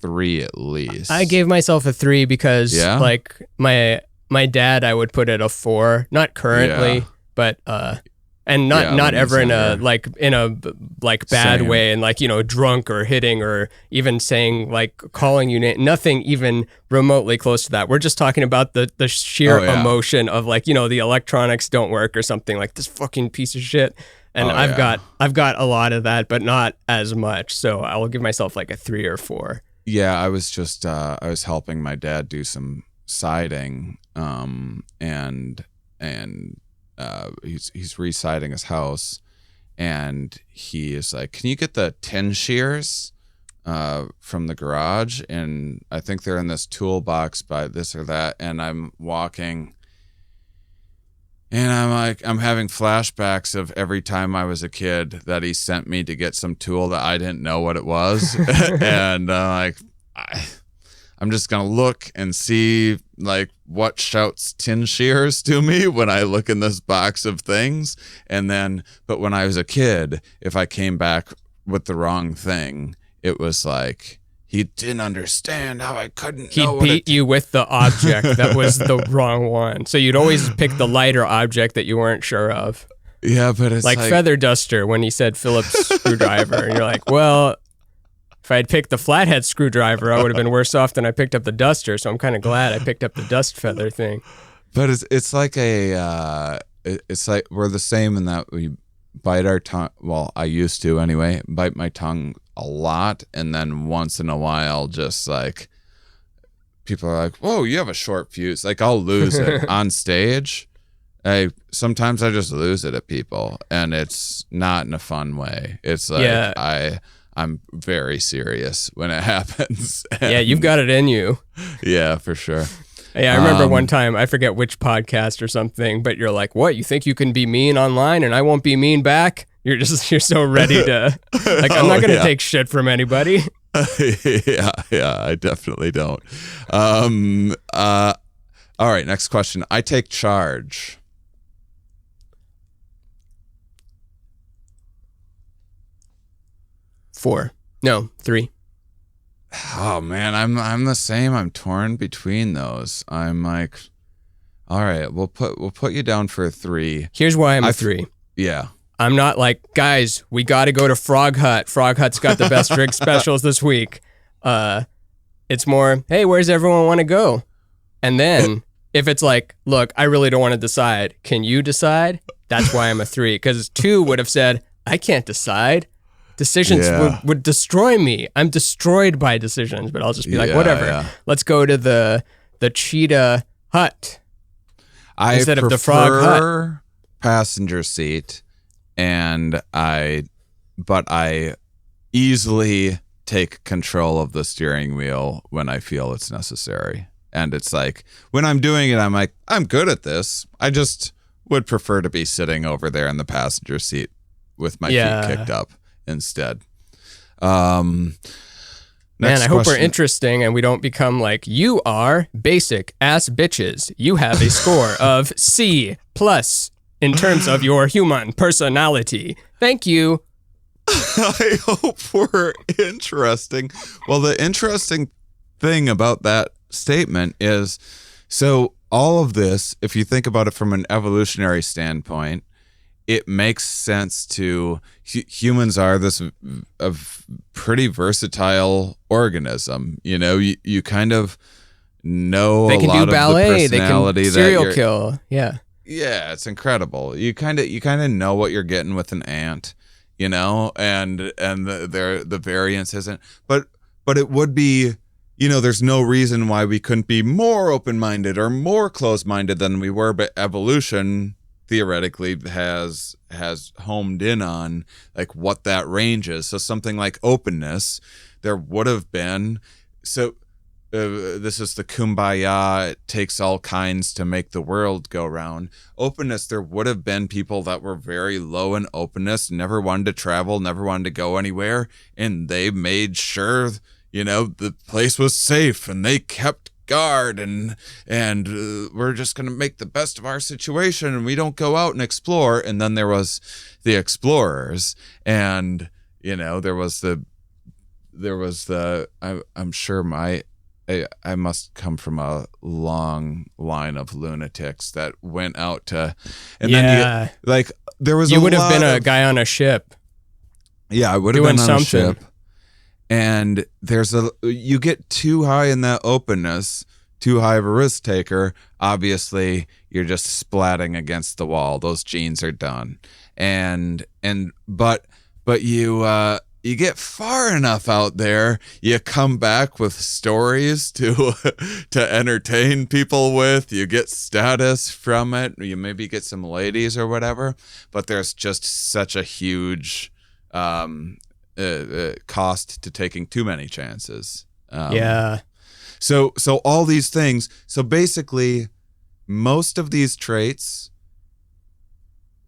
3 at least. I gave myself a 3 because like my my dad, I would put at a 4, not currently, but and not ever in a bad Same. way, and like, you know, drunk or hitting or even saying like calling you nothing even remotely close to that. We're just talking about the sheer emotion of like, you know, the electronics don't work or something, like this fucking piece of shit. And I've got a lot of that, but not as much. So I will give myself like a 3 or 4. Yeah, I was just I was helping my dad do some siding, and he's re-siding his house, and he is like, "Can you get the tin shears from the garage?" And I think they're in this toolbox by this or that. And I'm walking, and I'm like, I'm having flashbacks of every time I was a kid that he sent me to get some tool that I didn't know what it was. And I'm like, I'm just going to look and see like what shouts tin shears to me when I look in this box of things. And then, but when I was a kid, if I came back with the wrong thing, it was like, he didn't understand how I couldn't know. He'd beat you with the object that was the wrong one. So you'd always pick the lighter object that you weren't sure of. Yeah, but it's like feather duster when he said Phillips screwdriver. And you're like, well, if I had picked the flathead screwdriver, I would have been worse off than I picked up the duster. So I'm kind of glad I picked up the dust feather thing. But it's like it's like we're the same in that we bite our tongue. Well, I used to anyway, bite my tongue a lot, and then once in a while, just like people are like, "Whoa, you have a short fuse." Like I'll lose it on stage. Sometimes I just lose it at people, and it's not in a fun way. It's like I'm very serious when it happens. Yeah, you've got it in you. Yeah, for sure. Yeah, I remember one time, I forget which podcast or something, but you're like, "What? You think you can be mean online and I won't be mean back?" You're so ready to, like, I'm not going to take shit from anybody. Yeah, I definitely don't. All right, next question. I take charge. 4. No, 3. Oh man, I'm the same. I'm torn between those. I'm like, all right, we'll put you down for a 3. Here's why I'm a 3. Yeah. I'm not like, guys, we got to go to Frog Hut. Frog Hut's got the best drink specials this week. It's more, hey, where's everyone want to go? And then if it's like, look, I really don't want to decide. Can you decide? That's why I'm a 3. Because 2 would have said, I can't decide. Decisions would destroy me. I'm destroyed by decisions, but I'll just be like, whatever. Yeah. Let's go to the Cheetah Hut instead of the Frog Hut. Passenger seat, but I easily take control of the steering wheel when I feel it's necessary. And it's like, when I'm doing it, I'm like, I'm good at this. I just would prefer to be sitting over there in the passenger seat with my feet kicked up instead. Man, I hope we're interesting and we don't become like, you are basic ass bitches. You have a score of C+ in terms of your human personality. Thank you. I hope we're interesting. Well, the interesting thing about that statement is, so all of this, if you think about it from an evolutionary standpoint, it makes sense to humans are this a pretty versatile organism. You know, you kind of know they can a lot do ballet, of the personality, they can serial kill. Yeah, it's incredible. You kind of know what you're getting with an ant, you know, and the variance isn't. But it would be, you know, there's no reason why we couldn't be more open-minded or more closed-minded than we were, but evolution theoretically has homed in on like what that range is. So something like openness, there would have been, so this is the kumbaya, it takes all kinds to make the world go round. Openness, there would have been people that were very low in openness, never wanted to travel, never wanted to go anywhere, and they made sure, you know, the place was safe and they kept guard and we're just going to make the best of our situation and we don't go out and explore. And then there was the explorers, and you know, there was the I'm sure my I must come from a long line of lunatics that went out to, and then there was you would have been a guy on a ship. Yeah, I would have been on a ship. And you get too high in that openness, too high of a risk taker. Obviously, you're just splatting against the wall. Those genes are done. But you get far enough out there, you come back with stories to entertain people with. You get status from it. You maybe get some ladies or whatever. But there's just such a huge cost to taking too many chances. So all these things. So basically, most of these traits,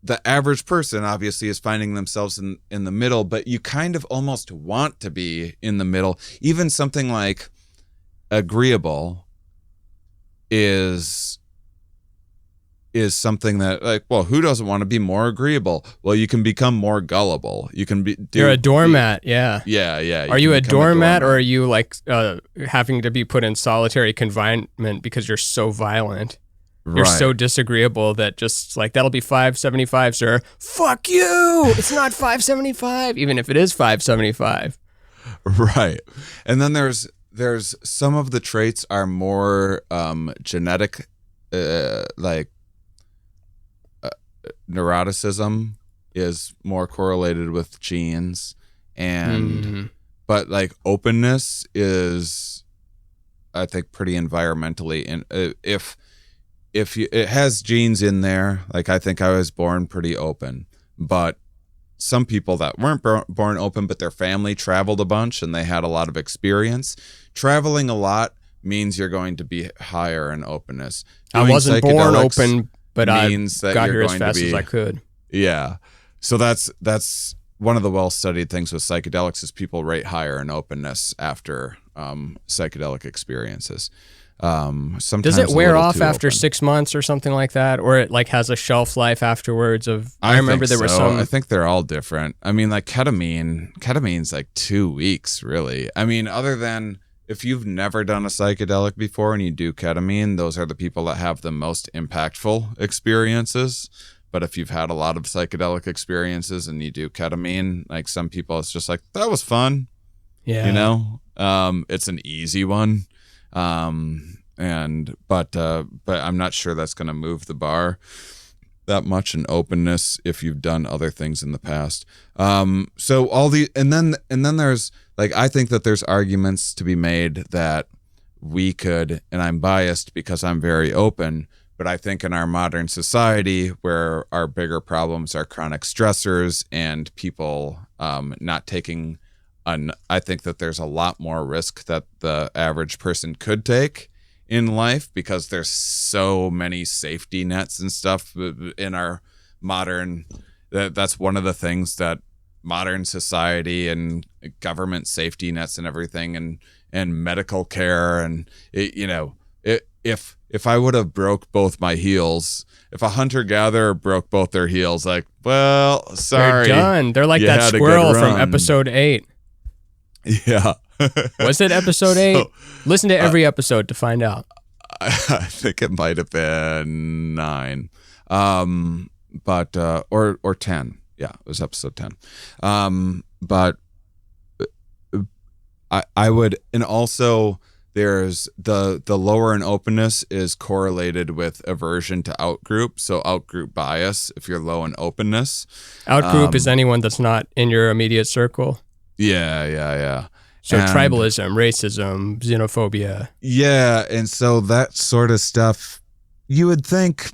the average person obviously is finding themselves in the middle, but you kind of almost want to be in the middle. Even something like agreeable is something that, like, well, who doesn't want to be more agreeable? Well, you can become more gullible. You can be. You're a doormat, yeah. Yeah. Are you a doormat, or are you like having to be put in solitary confinement because you're so violent? You're so disagreeable that just like, that'll be $5.75, sir. Fuck you! It's not $5.75, even if it is $5.75. Right. And then there's some of the traits are more genetic, like neuroticism is more correlated with genes, and but like openness is, I think, pretty environmentally, and it has genes in there. Like, I think I was born pretty open, but some people that weren't born open, but their family traveled a bunch and they had a lot of experience. Traveling a lot means you're going to be higher in openness. I wasn't born open, but I got here as fast as I could. Yeah. So that's one of the well-studied things with psychedelics is people rate higher in openness after psychedelic experiences. Sometimes does it wear off after 6 months or something like that, or it like has a shelf life afterwards? I remember there were some. I think they're all different. I mean, like ketamine's like 2 weeks, really. I mean, other than if you've never done a psychedelic before and you do ketamine, those are the people that have the most impactful experiences. But if you've had a lot of psychedelic experiences and you do ketamine, like some people, it's just like, that was fun. Yeah. You know, it's an easy one. But I'm not sure that's going to move the bar that much in openness if you've done other things in the past. So all the, and then there's like, I think that there's arguments to be made that we could, and I'm biased because I'm very open, but I think in our modern society where our bigger problems are chronic stressors and people, not taking I think that there's a lot more risk that the average person could take in life because there's so many safety nets and stuff in our modern. That's one of the things that modern society and government safety nets and everything and medical care and if I would have broke both my heels, if a hunter-gatherer broke both their heels, like, well, sorry, they're done. They're like that squirrel from episode 8. Yeah. Was it episode 8? Listen to every episode to find out. I think it might have been 9. But or 10. Yeah, it was episode 10. But I would, and also there's the lower in openness is correlated with aversion to outgroup. So outgroup bias if you're low in openness. Outgroup is anyone that's not in your immediate circle. Yeah. So tribalism, racism, xenophobia. Yeah, and so that sort of stuff you would think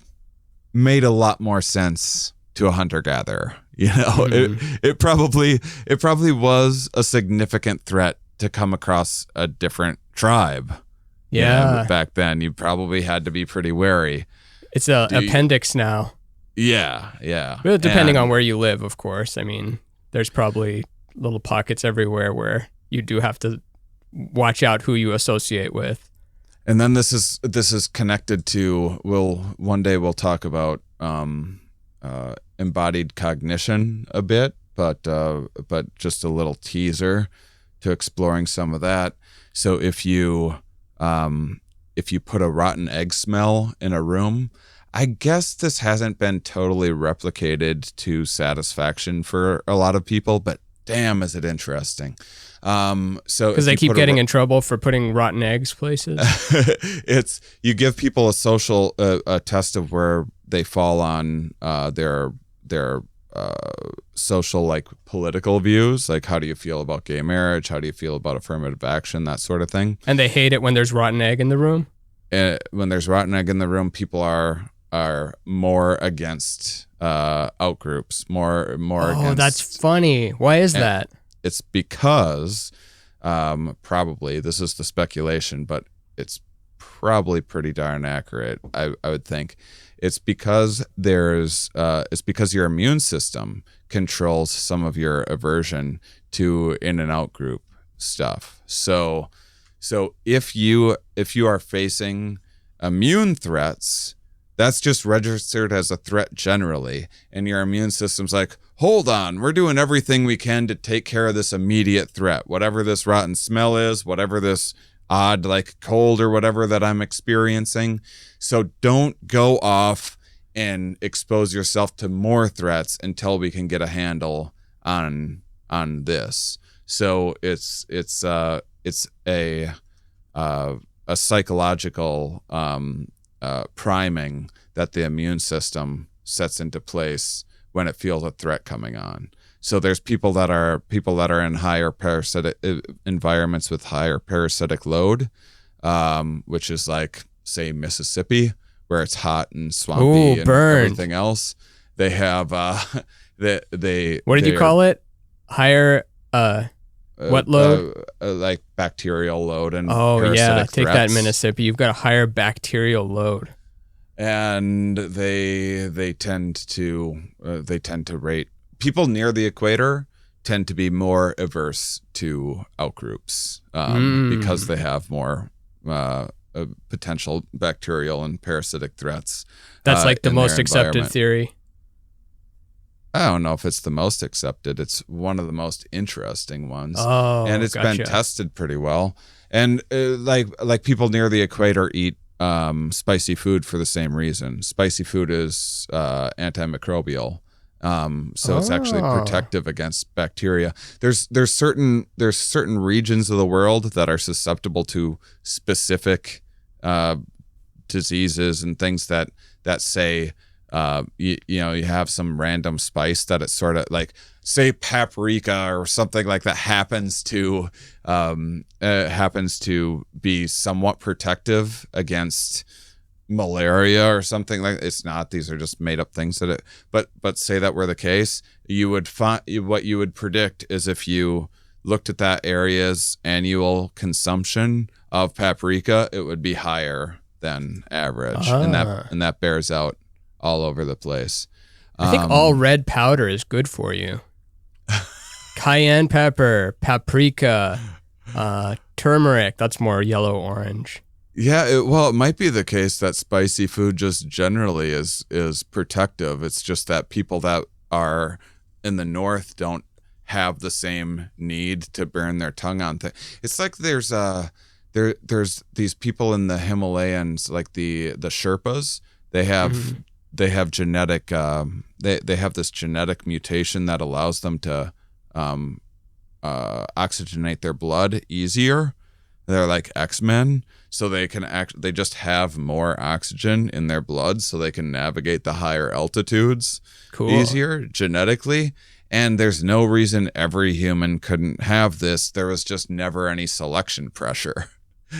made a lot more sense to a hunter-gatherer. You know, it probably was a significant threat to come across a different tribe. Yeah. Back then, you probably had to be pretty wary. It's an appendix now. Yeah. Well, depending on where you live, of course. I mean, there's probably little pockets everywhere where you do have to watch out who you associate with. And then this is connected to, one day we'll talk about embodied cognition a bit, but just a little teaser to exploring some of that. So if you if you put a rotten egg smell in a room. I guess this hasn't been totally replicated to satisfaction for a lot of people, but damn, is it interesting. So because they keep getting in trouble for putting rotten eggs places. You give people a social a test of where they fall on their social, like, political views, like how do you feel about gay marriage, how do you feel about affirmative action, that sort of thing. And they hate it when there's rotten egg in the room. When there's rotten egg in the room, people are more against outgroups, more against. Oh, that's funny. Why is that? It's because probably, this is the speculation, but it's probably pretty darn accurate, I would think. It's because it's because your immune system controls some of your aversion to in and out group stuff. So if you are facing immune threats, that's just registered as a threat generally, and your immune system's like, hold on, we're doing everything we can to take care of this immediate threat, whatever this rotten smell is, whatever this odd, like, cold or whatever that I'm experiencing. So don't go off and expose yourself to more threats until we can get a handle on this. So it's a psychological priming that the immune system sets into place when it feels a threat coming on. So there's people that are in higher parasitic environments with higher parasitic load, which is like, say, Mississippi, where it's hot and swampy and everything else. They have they what did you call it? Higher what load? Like bacterial load and parasitic take threats. That, Mississippi. You've got a higher bacterial load. And they tend to rate people near the equator tend to be more averse to outgroups because they have more potential bacterial and parasitic threats. That's like the most accepted theory. I don't know if it's the most accepted. It's one of the most interesting ones. Oh, and it's been tested pretty well. And like people near the equator eat spicy food for the same reason. Spicy food is antimicrobial. So it's actually protective against bacteria. There's certain regions of the world that are susceptible to specific diseases and things that say you have some random spice that it's sort of like, say, paprika or something like that happens to be somewhat protective against malaria or something like. It's not. These are just made up things that it. But say that were the case, you would find what you would predict is if you looked at that area's annual consumption of paprika, it would be higher than average, and that bears out all over the place. I think all red powder is good for you. Cayenne pepper, paprika, turmeric. That's more yellow-orange. Yeah, it might be the case that spicy food just generally is protective. It's just that people that are in the north don't have the same need to burn their tongue on things. It's like there's these people in the Himalayas, like the Sherpas. They have genetic they have this genetic mutation that allows them to oxygenate their blood easier. They're like X-Men, so they just have more oxygen in their blood, so they can navigate the higher altitudes easier genetically. And there's no reason every human couldn't have this. There was just never any selection pressure.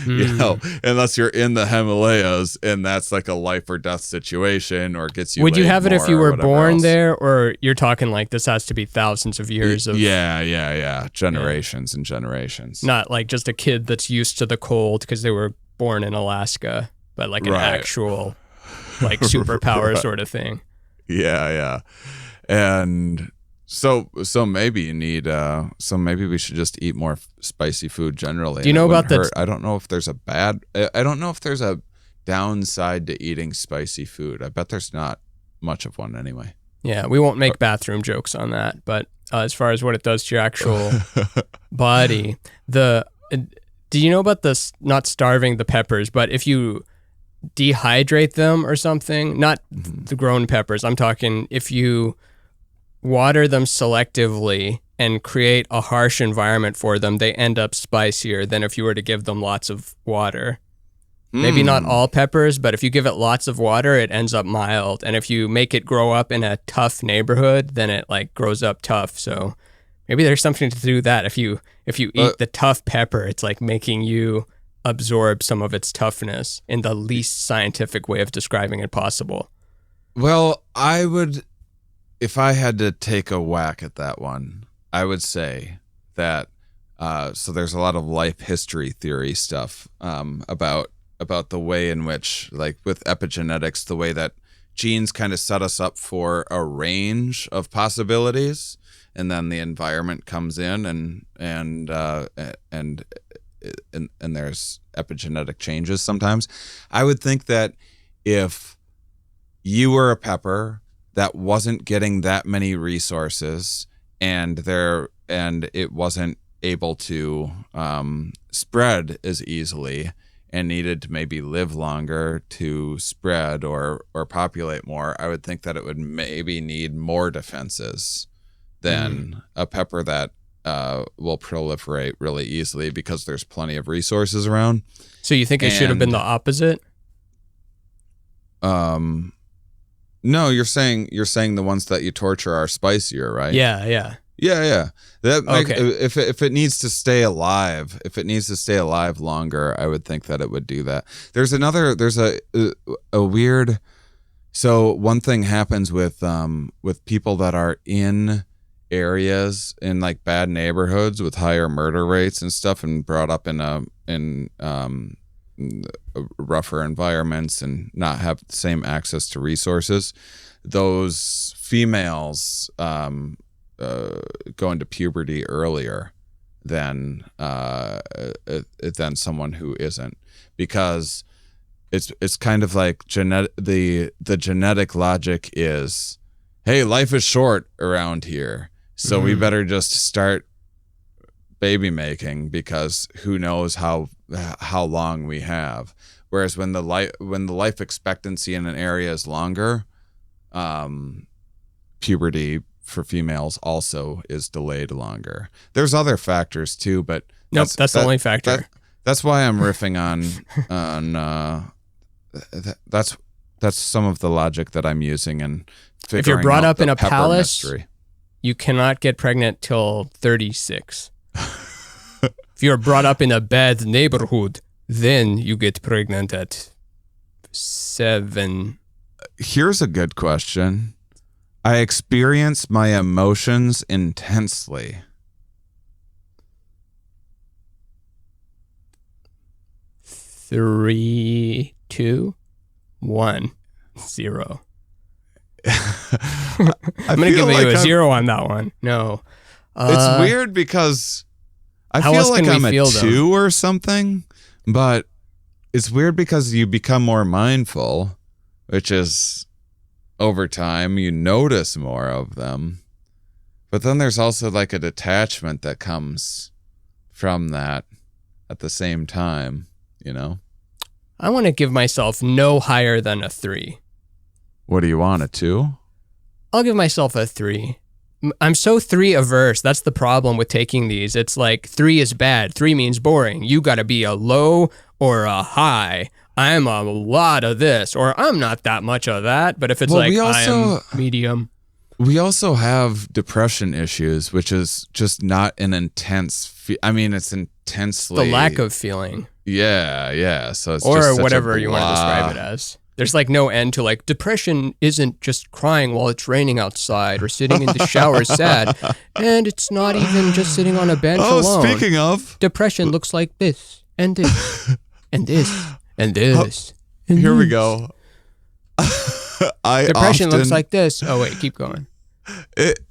Unless you're in the Himalayas and that's like a life or death situation, or gets you. Would you have it if you were born there, or you're talking like this has to be thousands of years of? Yeah, generations and generations. Not like just a kid that's used to the cold because they were born in Alaska, but like an actual like superpower sort of thing. Yeah, and. So maybe you need. So maybe we should just eat more spicy food generally. Do you know about that? I don't know if there's I don't know if there's a downside to eating spicy food. I bet there's not much of one anyway. Yeah, we won't make bathroom jokes on that. But as far as what it does to your actual body, Do you know about this, not starving the peppers, but if you dehydrate them or something, not the grown peppers, I'm talking if you water them selectively and create a harsh environment for them, they end up spicier than if you were to give them lots of water. Maybe not all peppers, but if you give it lots of water, it ends up mild. And if you make it grow up in a tough neighborhood, then it like grows up tough. So maybe there's something to do with that. If you eat the tough pepper, it's like making you absorb some of its toughness in the least scientific way of describing it possible. Well, I would, if I had to take a whack at that one, I would say that, so there's a lot of life history theory stuff about the way in which, like with epigenetics, the way that genes kind of set us up for a range of possibilities, and then the environment comes in and there's epigenetic changes sometimes. I would think that if you were a pepper that wasn't getting that many resources and it wasn't able to spread as easily and needed to maybe live longer to spread or populate more, I would think that it would maybe need more defenses than a pepper that will proliferate really easily because there's plenty of resources around. So you think it should have been the opposite? No, you're saying the ones that you torture are spicier, right? Yeah. That if it needs to stay alive, longer, I would think that it would do that. There's a weird. So one thing happens with people that are in areas in like bad neighborhoods with higher murder rates and stuff, and brought up in rougher environments and not have the same access to resources. Those females go into puberty earlier than someone who isn't, because it's kind of like the genetic logic is, hey, life is short around here, so we better just start baby making because who knows how long we have. Whereas when the life expectancy in an area is longer, puberty for females also is delayed longer. There's other factors too, but that's the only factor. That's why I'm riffing on that's some of the logic that I'm using and figuring. If you're brought out up in a palace, mystery. You cannot get pregnant till 36. If you're brought up in a bad neighborhood, then you get pregnant at 7. Here's a good question. I experience my emotions intensely. 3, 2, 1, 0. I'm going to give you a 0 on that one. No. It's weird because I feel like I'm a 2 or something, but it's weird because you become more mindful, which is over time you notice more of them. But then there's also like a detachment that comes from that at the same time, you know? I want to give myself no higher than a 3. What do you want, a 2? I'll give myself a 3. I'm so 3 averse. That's the problem with taking these. It's like 3 is bad. 3 means boring. You got to be a low or a high. I'm a lot of this, or I'm not that much of that. But if it's I am medium. We also have depression issues, which is just not an intense. It's intensely the lack of feeling. Yeah. So it's or just whatever you want to describe it as. There's like no end to like depression isn't just crying while it's raining outside or sitting in the shower sad, and it's not even just sitting on a bench alone. Speaking of, depression looks like this and this and this and this. And here this. we go. Depression looks like this. Oh wait, keep going.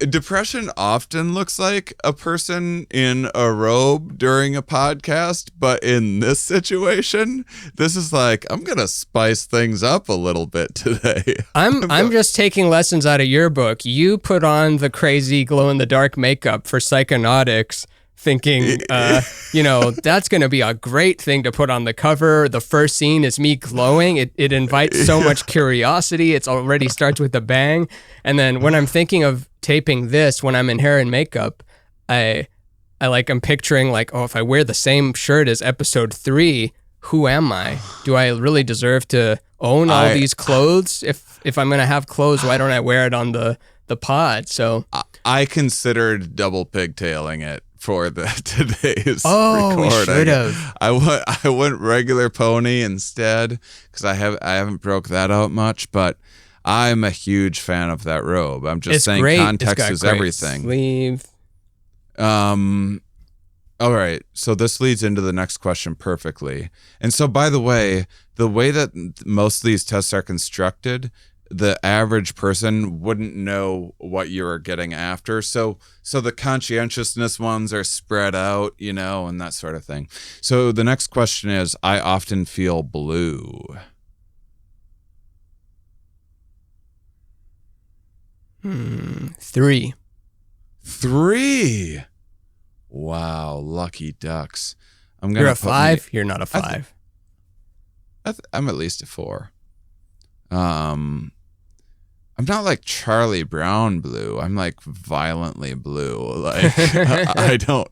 Depression often looks like a person in a robe during a podcast, but in this situation, this is like, I'm gonna spice things up a little bit today. I'm just taking lessons out of your book. You put on the crazy glow in the dark makeup for psychonautics thinking, that's going to be a great thing to put on the cover. The first scene is me glowing. It invites so much curiosity. It's already starts with a bang. And then when I'm thinking of taping this, when I'm in hair and makeup, I'm picturing like, if I wear the same shirt as episode 3, who am I? Do I really deserve to own all these clothes? If I'm going to have clothes, why don't I wear it on the pod? So I considered double pigtailing it for today's recording. We should have. I went regular pony instead because I haven't broke that out much, but I'm a huge fan of that robe. I'm just saying great. Context is everything. Sleeve. All right, so this leads into the next question perfectly. And so, by the way that most of these tests are constructed, the average person wouldn't know what you were getting after. So the conscientiousness ones are spread out, and that sort of thing. So the next question is, I often feel blue. 3. 3. Wow, lucky ducks. You're a 5? You're not a 5. I'm at least a 4. I'm not like Charlie Brown blue. I'm like violently blue. Like I don't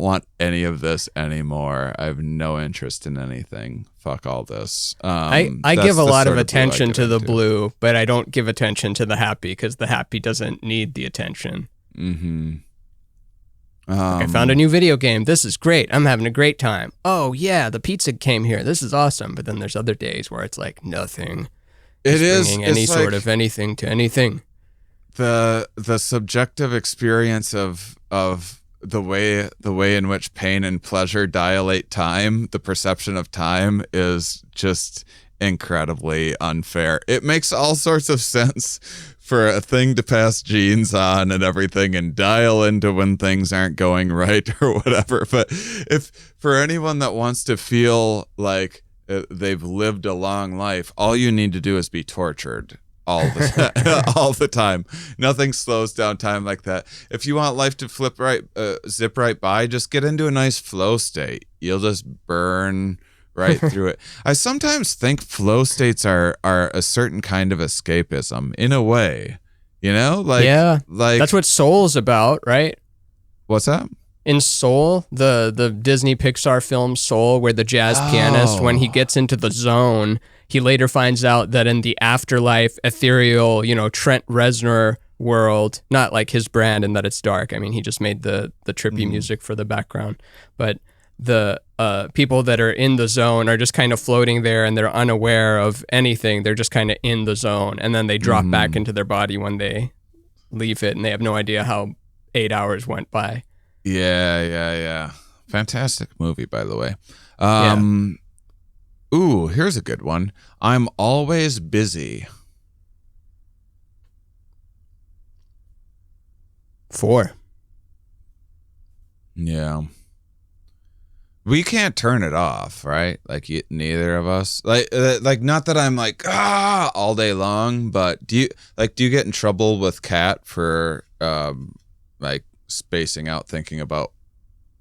want any of this anymore. I have no interest in anything. Fuck all this. I give a lot of attention to the blue, but I don't give attention to the happy because the happy doesn't need the attention. Mm-hmm. I found a new video game. This is great. I'm having a great time. Oh yeah, the pizza came here. This is awesome. But then there's other days where it's like nothing. It is bringing any sort of anything to anything. The subjective experience of the way in which pain and pleasure dilate time, the perception of time is just incredibly unfair. It makes all sorts of sense for a thing to pass genes on and everything and dial into when things aren't going right or whatever. But if for anyone that wants to feel like they've lived a long life, all you need to do is be tortured all the time. Nothing slows down time like that. If you want life to zip right by, just get into a nice flow state. You'll just burn right through it. I sometimes think flow states are a certain kind of escapism in a way, like that's what Soul's about, right? What's that? In Soul, the Disney Pixar film Soul, where the jazz pianist, when he gets into the zone, he later finds out that in the afterlife, ethereal, Trent Reznor world, not like his brand and that it's dark. I mean, he just made the trippy music for the background, but the people that are in the zone are just kind of floating there and they're unaware of anything. They're just kind of in the zone, and then they drop back into their body when they leave it, and they have no idea how 8 hours went by. Yeah. Fantastic movie, by the way. Ooh, here's a good one. I'm always busy. 4. Yeah. We can't turn it off, right? Like neither of us. Like not that I'm like all day long, but do you get in trouble with Kat for like spacing out thinking about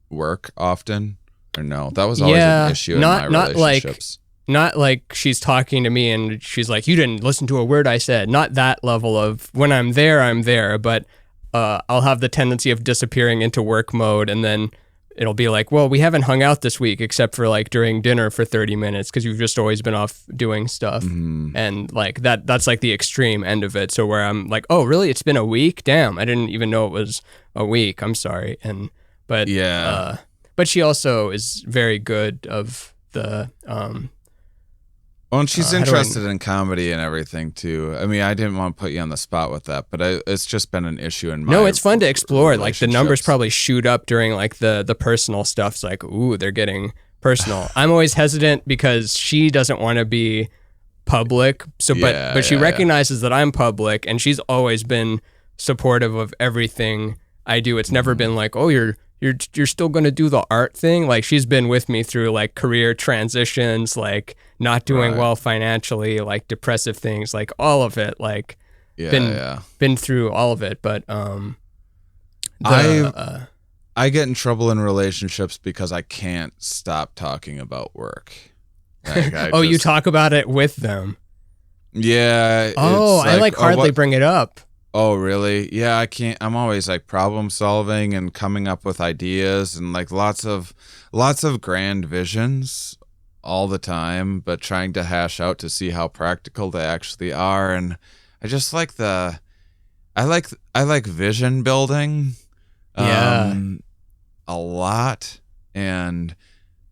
work often? Or no? That was always an issue in my relationships. Not like she's talking to me and she's like, you didn't listen to a word I said. Not that level of when I'm there, but I'll have the tendency of disappearing into work mode, and then it'll be like, well, we haven't hung out this week except for like during dinner for 30 minutes because you've just always been off doing stuff. And like that's like the extreme end of it. So where I'm like, oh, really? It's been a week? Damn, I didn't even know it was a week. I'm sorry. But she also is very good of the Well, and she's interested in comedy and everything too. I mean, I didn't want to put you on the spot with that, but it's just been an issue in my. No, it's fun to explore. Like the numbers probably shoot up during like the personal stuff. It's like, ooh, they're getting personal. I'm always hesitant because she doesn't want to be public. So, but she recognizes that I'm public, and she's always been supportive of everything I do. It's never been like, oh, you're still going to do the art thing. Like she's been with me through like career transitions, like not doing well financially, like depressive things, like all of it, like been through all of it. But I get in trouble in relationships because I can't stop talking about work. Like, you talk about it with them. Yeah. Oh, I hardly bring it up. Oh, really? Yeah, I can't. I'm always like problem solving and coming up with ideas and like lots of grand visions all the time, but trying to hash out to see how practical they actually are. And I just like I like vision building. Yeah. A lot and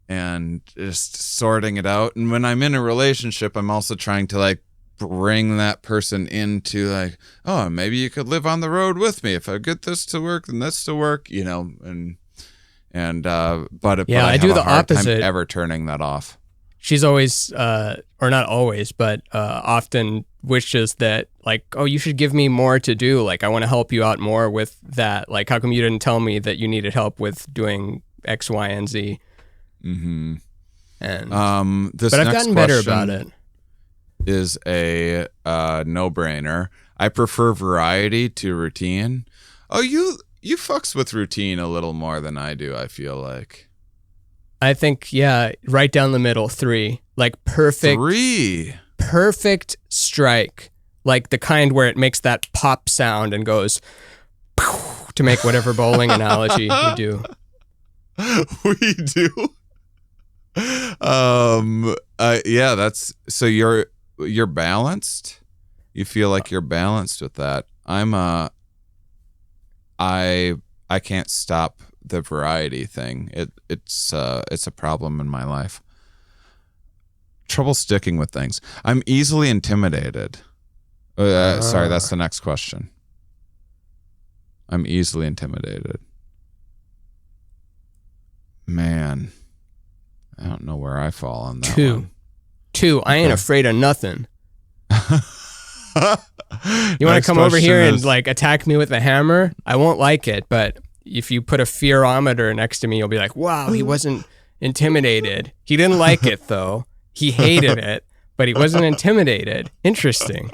just sorting it out. And when I'm in a relationship, I'm also trying to like bring that person into like, oh, maybe you could live on the road with me if I get this to work and this to work, you know, but I do have the a hard opposite. time ever turning that off. She's always, or not always, but often wishes that like, oh, you should give me more to do. Like, I want to help you out more with that. Like, how come you didn't tell me that you needed help with doing X, Y, and Z? Mm-hmm. And but I've gotten better about it. Is a no-brainer. I prefer variety to routine. Oh, you fucks with routine a little more than I do, I feel like. I think, yeah, right down the middle, 3. Like perfect. 3. Perfect strike. Like the kind where it makes that pop sound and goes to make whatever bowling analogy we do. We do. Yeah, that's so you're balanced. You feel like you're balanced with that. I can't stop the variety thing. It's a problem in my life. Trouble sticking with things. I'm easily intimidated. Sorry, that's the next question. I'm easily intimidated. Man, I don't know where I fall on that 2. one. 2. I ain't afraid of nothing. You want to come over here and like attack me with a hammer? I won't like it, but if you put a fearometer next to me, you'll be like, wow, he wasn't intimidated. He didn't like it though. He hated it, but he wasn't intimidated. Interesting.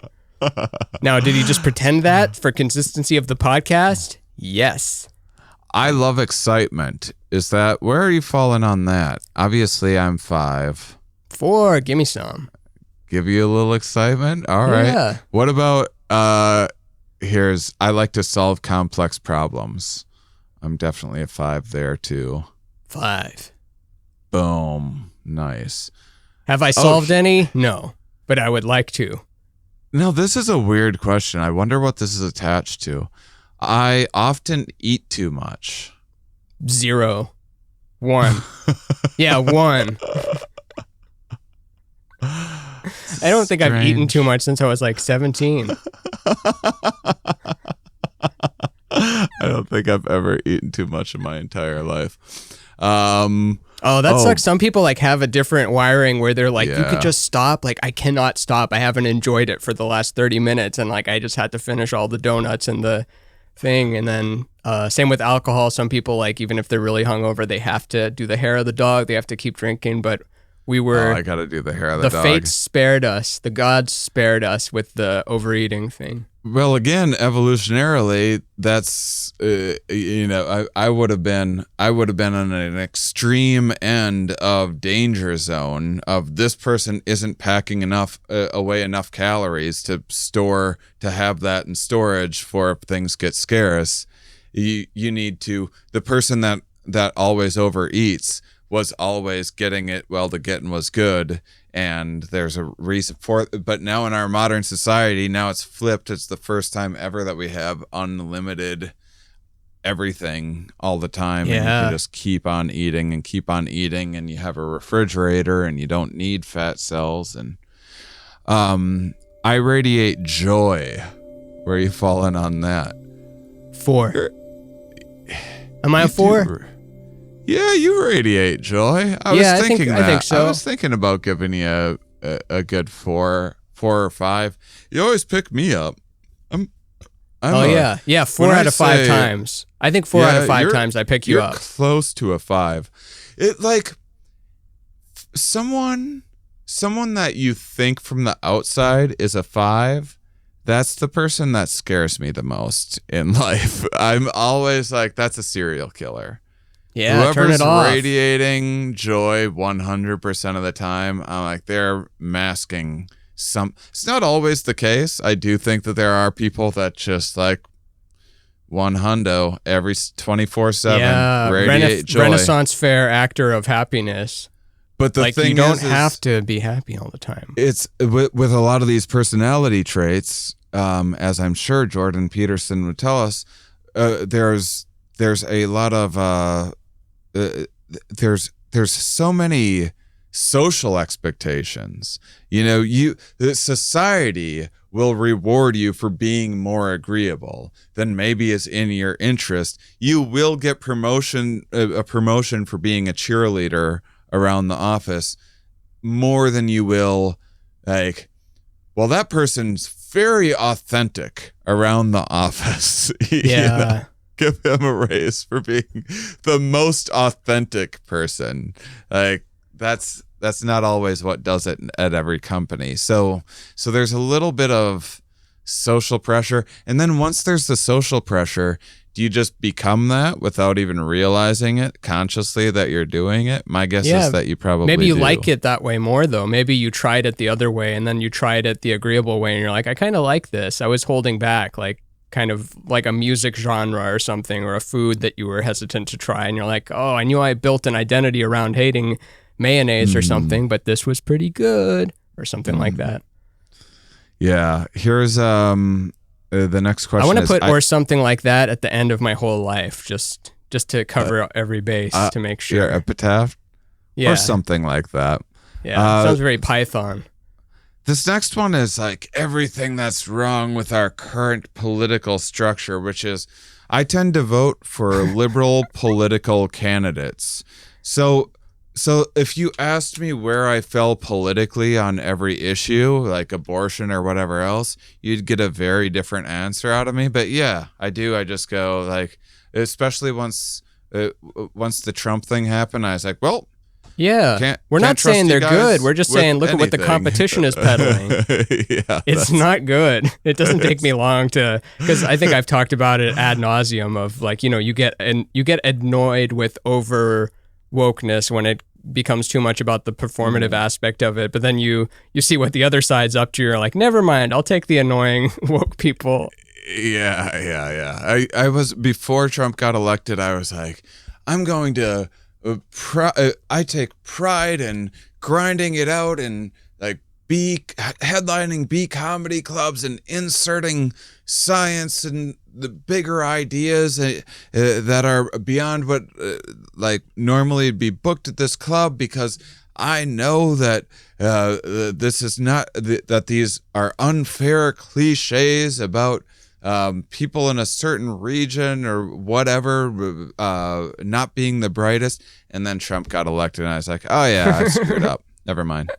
Now, did he just pretend that for consistency of the podcast? Yes. I love excitement. Where are you falling on that? Obviously, I'm 5. 4. Give me some. Give you a little excitement? All right. Yeah. What about, I like to solve complex problems. I'm definitely a 5 there too. 5. Boom. Nice. Have I solved any? No, but I would like to. No, this is a weird question. I wonder what this is attached to. I often eat too much. 0. 1. Yeah, 1. I don't think I've eaten too much since I was like 17. I don't think I've ever eaten too much in my entire life. That sucks. Some people like have a different wiring where they're like, you could just stop. Like, I cannot stop. I haven't enjoyed it for the last 30 minutes. And like, I just had to finish all the donuts and the thing. And then same with alcohol. Some people, like, even if they're really hungover, they have to do the hair of the dog. They have to keep drinking. But we were... I got to do the hair of the dog. The fates spared us. The gods spared us with the overeating thing. Well, again, evolutionarily, that's I would have been on an extreme end of danger zone of this person isn't packing away enough calories to have that in storage for if things get scarce. You need to, the person that always overeats was always getting it while the getting was good. And there's a reason for it. But now in our modern society, now it's flipped. It's the first time ever that we have unlimited everything all the time. Yeah. And you can just keep on eating and keep on eating. And you have a refrigerator and you don't need fat cells. And I radiate joy. Where are you falling on that? 4. Am I a 4? Yeah, you radiate joy. I think so. I was thinking about giving you a good 4 or 5. You always pick me up. 4 out of 5 times. I think 4 out of 5 times I pick you up. You're close to a 5. It like someone that you think from the outside is a 5. that's the person that scares me the most in life. I'm always like, that's a serial killer. Yeah, whoever's turn it off. radiating joy 100% of the time, I'm like, they're masking some. It's not always the case. I do think that there are people that just like one hundo every 24/7 radiate joy. Renaissance fair actor of happiness. But the thing you don't is, have to be happy all the time. It's with a lot of these personality traits, as I'm sure Jordan Peterson would tell us, there's a lot of there's so many social expectations. The society will reward you for being more agreeable than maybe is in your interest. You will get a promotion for being a cheerleader around the office more than you will like, well, that person's very authentic around the office. Yeah. Give him a raise for being the most authentic person. Like that's not always what does it at every company. So there's a little bit of social pressure. And then once there's the social pressure, do you just become that without even realizing it consciously that you're doing it? My guess is that you probably maybe you do. like it that way more, though. Maybe you tried it the other way and then you tried it the agreeable way and you're like, I kind of like this. I was holding back, like kind of like a music genre or something, or a food that you were hesitant to try. And you're like, oh, I knew I built an identity around hating mayonnaise or something, but this was pretty good, or something like that. Yeah. Here's the next question. I want to put or something like that at the end of my whole life, just to cover every base to make sure. Your epitaph? Yeah. Or something like that. Yeah. Sounds very Python. This next one is like everything that's wrong with our current political structure, which is I tend to vote for liberal political candidates. So if you asked me where I fell politically on every issue, like abortion or whatever else, you'd get a very different answer out of me. But yeah, I do. I just go like, especially once the Trump thing happened, I was like, well, we're not saying they're good. We're just saying, look at what the competition is peddling. It's not good. It doesn't take me long because I think I've talked about it ad nauseum of like, you get annoyed with over wokeness when it becomes too much about the performative aspect of it, but then you see what the other side's up to, you're like, never mind, I'll take the annoying woke people. I was, before Trump got elected, I was like, I'm going to I take pride in grinding it out and like headlining B comedy clubs and inserting science and the bigger ideas that are beyond what like normally would be booked at this club, because I know that this is not that these are unfair cliches about people in a certain region or whatever not being the brightest. And then Trump got elected and I was like, oh yeah, I screwed up. Never mind.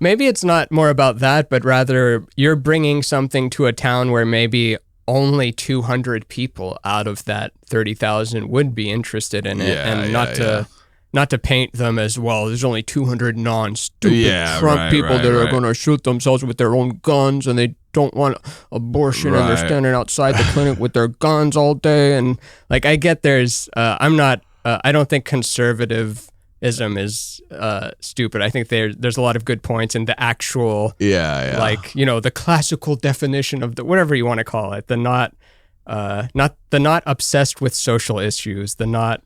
Maybe it's not more about that, but rather you're bringing something to a town where maybe only 200 people out of that 30,000 would be interested in it, and not to paint them as, well, there's only 200 non-stupid Trump people that are going to shoot themselves with their own guns and they don't want abortion and they're standing outside the clinic with their guns all day. And like, I get there's, I don't think conservatism is stupid. I think there's a lot of good points in the actual, like, the classical definition of the, whatever you want to call it, the not obsessed with social issues, they're not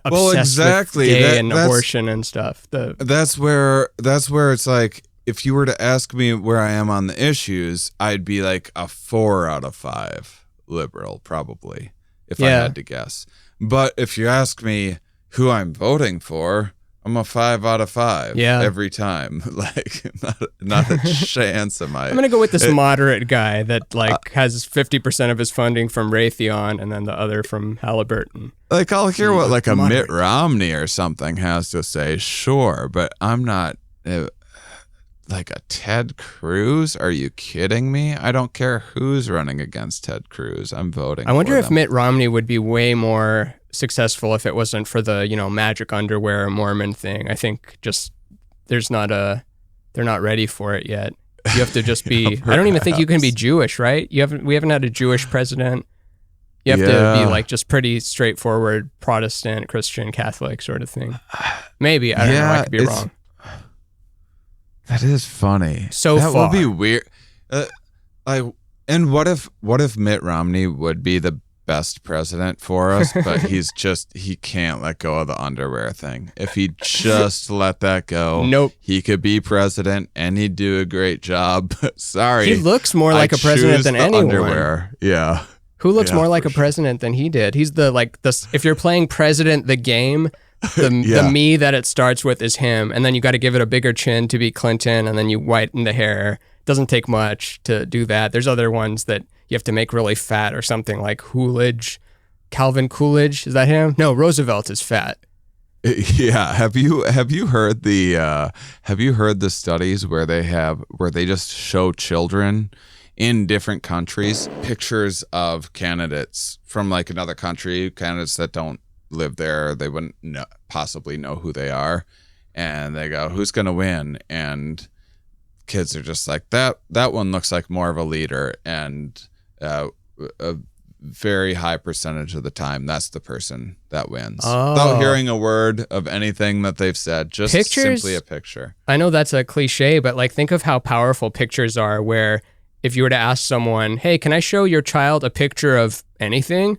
obsessed with gay and abortion and stuff. That's where it's like, if you were to ask me where I am on the issues, I'd be like a 4 out of 5 liberal, probably, if I had to guess. But if you ask me who I'm voting for, I'm a 5 out of 5 every time. Like, not a chance am I. I'm gonna go with this moderate guy that like has 50% of his funding from Raytheon and then the other from Halliburton. Like, I'll hear what like a Mitt Romney or something has to say, sure, but I'm not like a Ted Cruz. Are you kidding me? I don't care who's running against Ted Cruz. I'm voting. I wonder if Mitt Romney would be way more successful if it wasn't for the magic underwear Mormon thing. I think just they're not ready for it yet. You have to just be. I don't even think you can be Jewish, right? We haven't had a Jewish president. You have to be like just pretty straightforward Protestant, Christian, Catholic sort of thing. Maybe I don't know. I could be wrong. That is funny. That would be weird. And what if Mitt Romney would be the best president for us, but he can't let go of the underwear thing. If he just let that go, nope, he could be president and he'd do a great job. Sorry, he looks more like a president than anyone. Underwear. Yeah, who looks more like a president than he did? He's the if you're playing president the game, the me that it starts with is him, and then you got to give it a bigger chin to be Clinton, and then you whiten the hair. Doesn't take much to do that. There's other ones that you have to make really fat or something, like Coolidge, Calvin Coolidge. Is that him? No, Roosevelt is fat. Yeah. Have you heard the studies where they just show children in different countries pictures of candidates from like another country, candidates that don't live there, they wouldn't possibly know who they are, and they go, who's gonna win? And kids are just like, that one looks like more of a leader, and a very high percentage of the time that's the person that wins. Without hearing a word of anything that they've said, just pictures, simply a picture. I know that's a cliche, but like think of how powerful pictures are, where if you were to ask someone, hey, can I show your child a picture of anything?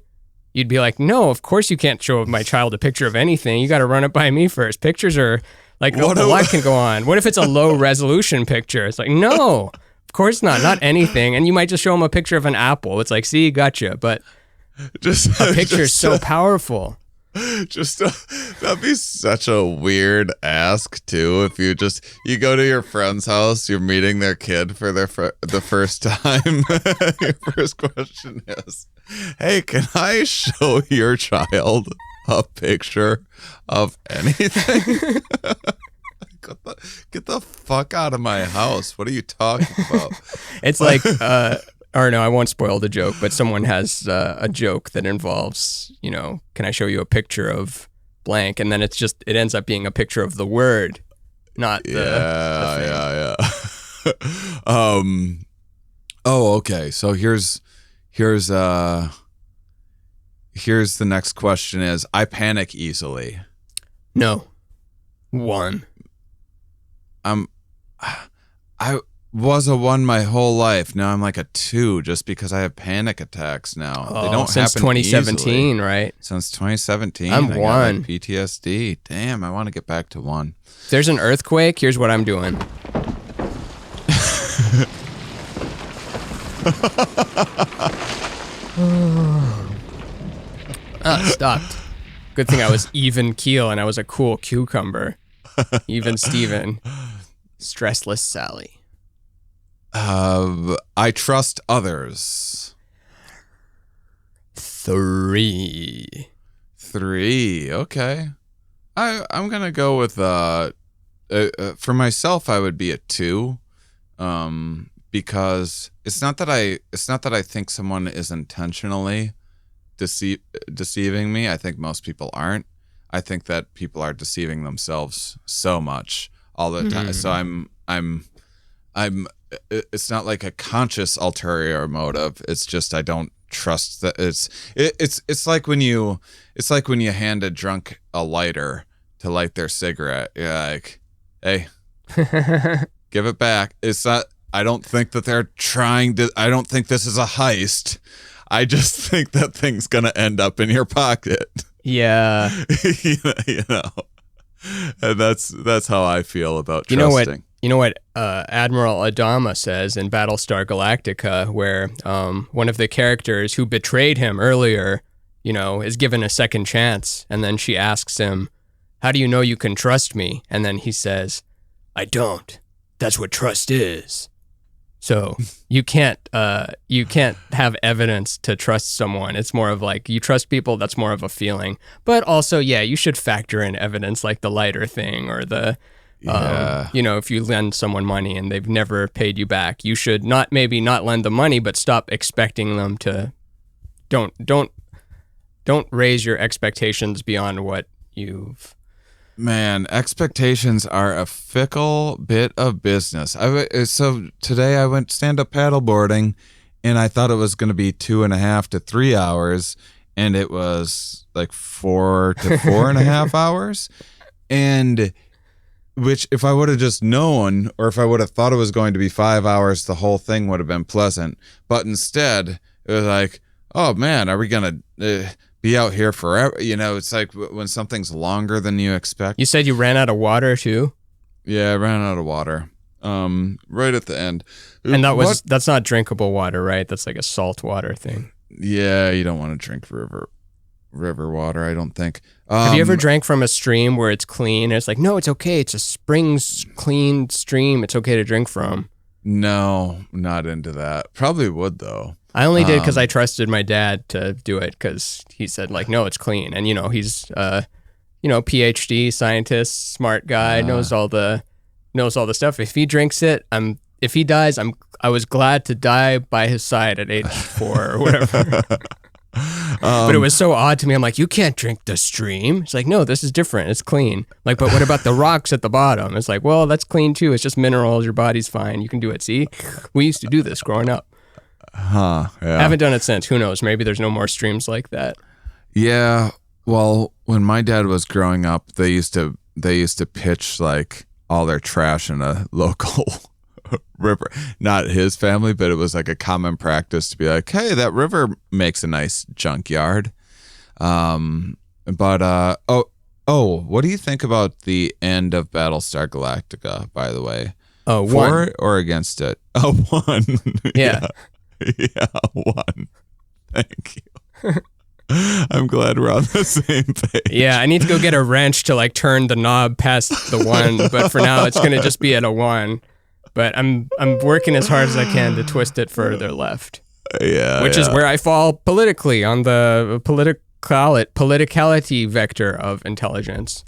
You'd be like, no, of course you can't show my child a picture of anything. You got to run it by me first. Pictures are like, a lot can go on. What if it's a low resolution picture? It's like, no, of course not anything. And you might just show them a picture of an apple. It's like, see, gotcha. But a picture is so powerful. That'd be such a weird ask too. If you go to your friend's house, you're meeting their kid for the first time. Your first question is, hey, can I show your child a picture of anything? Get the fuck out of my house. What are you talking about? It's like, or no, I won't spoil the joke, but someone has a joke that involves, can I show you a picture of blank? And then it ends up being a picture of the word, not the thing. Oh, okay. So here's the next question is, I panic easily. No. 1. I was a 1 my whole life. Now I'm like a 2 just because I have panic attacks now. They don't since happen 2017, easily. Right? Since 2017. I'm 1. Got like PTSD. Damn, I want to get back to 1. If there's an earthquake, here's what I'm doing. It stopped. Good thing I was even keel and I was a cool cucumber. Even Steven. Stressless Sally. I trust others. 3. Okay. I'm gonna go with for myself I would be a 2. Because it's not that I think someone is intentionally deceiving me. I think most people aren't. I think that people are deceiving themselves so much all the time. So I'm it's not like a conscious ulterior motive. It's just I don't trust that it's like when you hand a drunk a lighter to light their cigarette. You're like, hey, give it back. It's not. I don't think that they're trying to. I don't think this is a heist. I just think that thing's gonna end up in your pocket. Yeah. you know. And that's how I feel about trusting. You know what Admiral Adama says in Battlestar Galactica, where one of the characters who betrayed him earlier, is given a second chance, and then she asks him, "How do you know you can trust me?" And then he says, "I don't. That's what trust is." So you can't have evidence to trust someone. It's more of like you trust people. That's more of a feeling. But also, yeah, you should factor in evidence like the lighter thing or the, if you lend someone money and they've never paid you back, you should not lend the money, but stop expecting them to. Don't raise your expectations beyond what you've. Man, expectations are a fickle bit of business. So today I went stand-up paddleboarding, and I thought it was going to be 2.5 to 3 hours, and it was like 4 to 4.5 hours. And which, if I would have just known, or if I would have thought it was going to be 5 hours, the whole thing would have been pleasant. But instead, it was like, oh man, are we going to be out here forever? You know, it's like when something's longer than you expect. You said you ran out of water too? Yeah, I ran out of water. Right at the end. And that's not drinkable water, right? That's like a salt water thing. Yeah, you don't want to drink river water, I don't think. Have you ever drank from a stream where it's clean? And it's like, no, it's okay. It's a spring's clean stream. It's okay to drink from. No, not into that. Probably would though. I only did because I trusted my dad to do it because he said like, no, it's clean. And, he's, PhD scientist, smart guy, knows all the stuff. If he drinks it, if he dies, I was glad to die by his side at age 4 or whatever. But it was so odd to me. I'm like, you can't drink the stream. It's like, no, this is different. It's clean. Like, but what about the rocks at the bottom? It's like, well, that's clean too. It's just minerals. Your body's fine. You can do it. See, we used to do this growing up. Yeah. Haven't done it since. Who knows? Maybe there's no more streams like that. Yeah. Well, when my dad was growing up, they used to pitch like all their trash in a local river. Not his family, but it was like a common practice to be like, hey, that river makes a nice junkyard. What do you think about the end of Battlestar Galactica, by the way? Oh, for it or against it? Oh, 1. Yeah. Yeah, 1. Thank you. I'm glad we're on the same page. Yeah, I need to go get a wrench to like turn the knob past the 1, but for now it's going to just be at a 1. But I'm working as hard as I can to twist it further left. Yeah. Which is where I fall politically on the politicality vector of intelligence.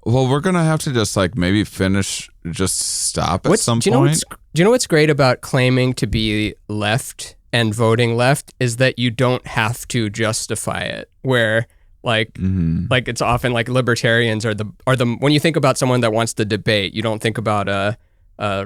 Well, we're going to have to just like maybe stop at some point. Do you know what's great about claiming to be left and voting left is that you don't have to justify it. Where like it's often like libertarians are the when you think about someone that wants to debate, you don't think about a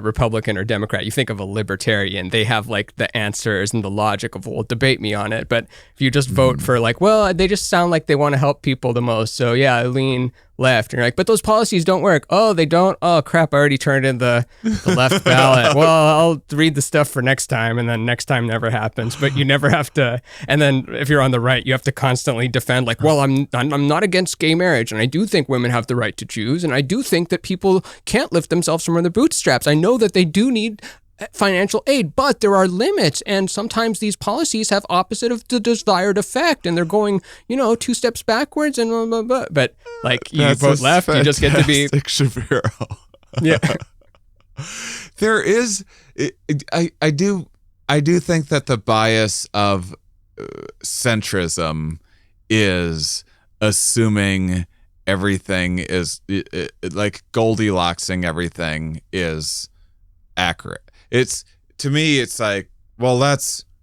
Republican or Democrat. You think of a libertarian. They have like the answers and the logic of, well, debate me on it. But if you just vote for like, well, they just sound like they want to help people the most. So yeah, I lean left. And you're like, but those policies don't work. Oh, they don't? Oh, crap. I already turned in the left ballot. Well, I'll read the stuff for next time. And then next time never happens. But you never have to. And then if you're on the right, you have to constantly defend like, well, I'm not against gay marriage. And I do think women have the right to choose. And I do think that people can't lift themselves from their bootstraps. I know that they do need financial aid, but there are limits, and sometimes these policies have opposite of the desired effect, and they're going, 2 steps backwards, and blah, blah, blah. But like you vote left, you just get to be Shapiro. Yeah. There is, I do think that the bias of centrism is assuming everything is like Goldilocksing everything is accurate. To me, it's like, well,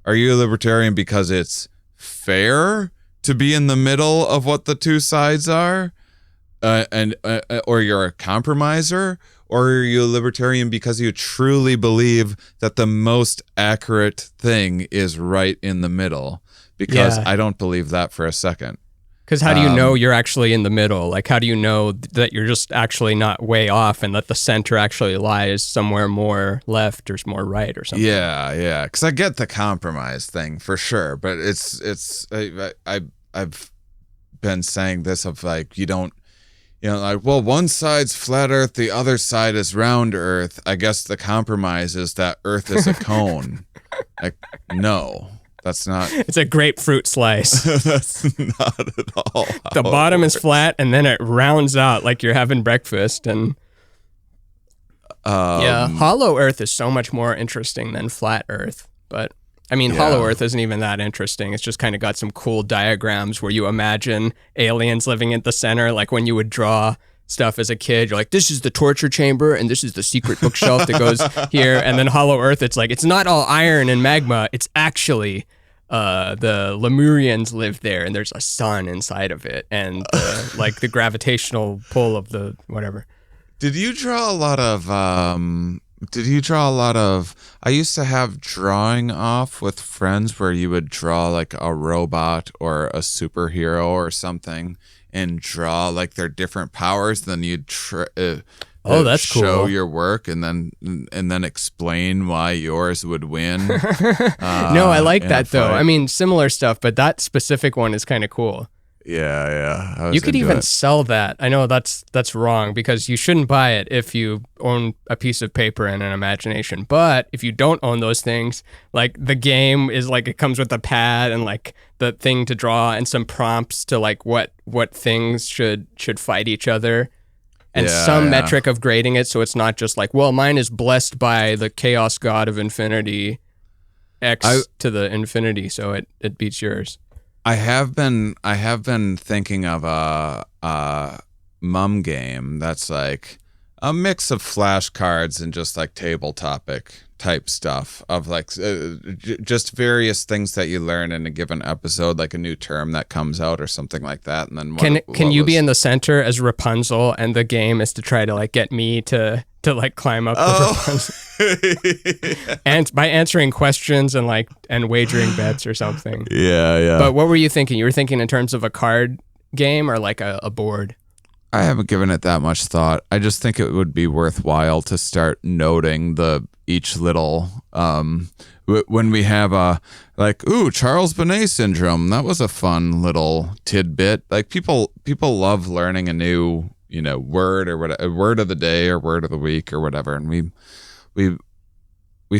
are you a libertarian because it's fair to be in the middle of what the two sides are, or you're a compromiser, or are you a libertarian because you truly believe that the most accurate thing is right in the middle? Because I don't believe that for a second. Because how do you know you're actually in the middle? Like, how do you know that you're just actually not way off and that the center actually lies somewhere more left or more right or something? Yeah. Because I get the compromise thing for sure, but I've been saying this of like, you don't, like, well, one side's flat Earth, the other side is round Earth. I guess the compromise is that Earth is a cone. Like, no. That's not. It's a grapefruit slice. That's not at all. The bottom is flat, and then it rounds out like you're having breakfast. And hollow Earth is so much more interesting than flat Earth. But I mean, hollow Earth isn't even that interesting. It's just kind of got some cool diagrams where you imagine aliens living at the center, like when you would draw stuff as a kid. You're like, this is the torture chamber, and this is the secret bookshelf that goes here. And then hollow Earth, it's like, it's not all iron and magma. It's actually the Lemurians lived there, and there's a sun inside of it, and like the gravitational pull of the whatever. Did you draw a lot of? I used to have drawing off with friends where you would draw like a robot or a superhero or something, and draw like their different powers. Then you'd that's show cool. your work and then explain why yours would win. No, I like that though. I mean, similar stuff, but that specific one is kind of cool. Yeah. You could even sell that. I know that's wrong because you shouldn't buy it if you own a piece of paper and an imagination. But if you don't own those things, like the game is like it comes with a pad and like the thing to draw and some prompts to like what things should fight each other. And some metric of grading it, so it's not just like, well, mine is blessed by the chaos god of infinity, X to the infinity, so it beats yours. I have been thinking of a mum game that's like a mix of flashcards and just like table topic type stuff of like just various things that you learn in a given episode, like a new term that comes out or something like that. And then can you be in the center as Rapunzel, and the game is to try to like get me to like climb up the Rapunzel and by answering questions and wagering bets or something. Yeah. But what were you thinking? You were thinking in terms of a card game or like a board? I haven't given it that much thought. I just think it would be worthwhile to start noting each little when we have Charles Bonnet syndrome. That was a fun little tidbit. Like people love learning a new word or whatever, a word of the day or word of the week or whatever, and we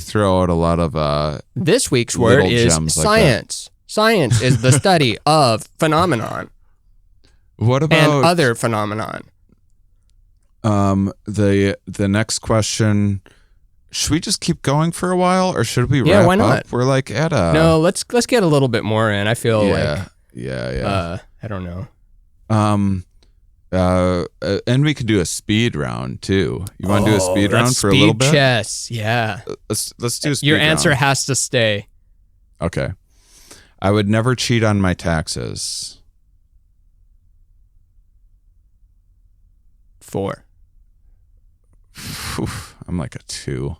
throw out a lot of this week's word is science. Like science is the study of phenomenon. What about and other phenomenon? The next question. Should we just keep going for a while, or should we wrap why not? up? We're like at a no. Let's get a little bit more in. I feel yeah. I don't know. And we could do a speed round too. You want to do a speed round for a little bit? Speed chess, yeah. Let's do a speed Your round. answer has to stay. Okay. I would never cheat on my taxes. 4. I'm like a 2.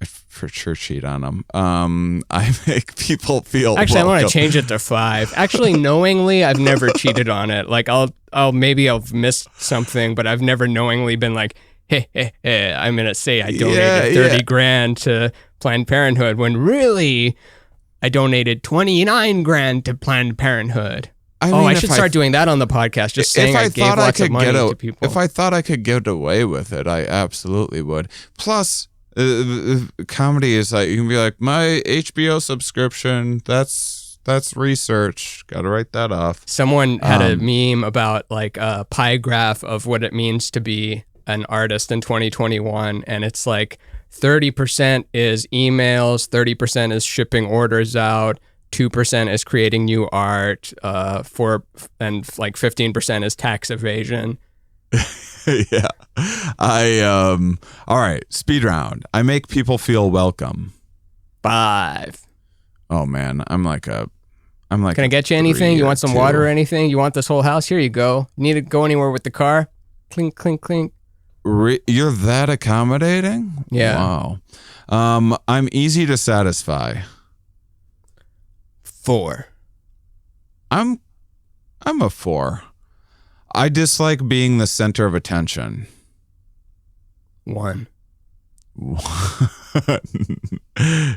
I for sure cheat on them. I make people feel Actually, welcome. I want to change it to 5. Actually, knowingly, I've never cheated on it. Like I'll maybe I've missed something, but I've never knowingly been like, hey, I'm gonna say I donated 30 grand to Planned Parenthood when really I donated 29 grand to Planned Parenthood. I should start doing that on the podcast. Just saying I gave lots of money to people. If I thought I could get away with it, I absolutely would. Plus, comedy is like, you can be like, my HBO subscription, that's research. Got to write that off. Someone had a meme about like a pie graph of what it means to be an artist in 2021, and it's like 30% is emails, 30% is shipping orders out, 2% is creating new art, and like 15% is tax evasion. Yeah. All right, speed round. I make people feel welcome. 5. Oh man, I'm like. Can I get you anything? You want some water or anything? You want this whole house? Here you go. Need to go anywhere with the car? Clink, clink, clink. You're that accommodating? Yeah. Wow. I'm easy to satisfy. 4. I'm a 4. I dislike being the center of attention. 1.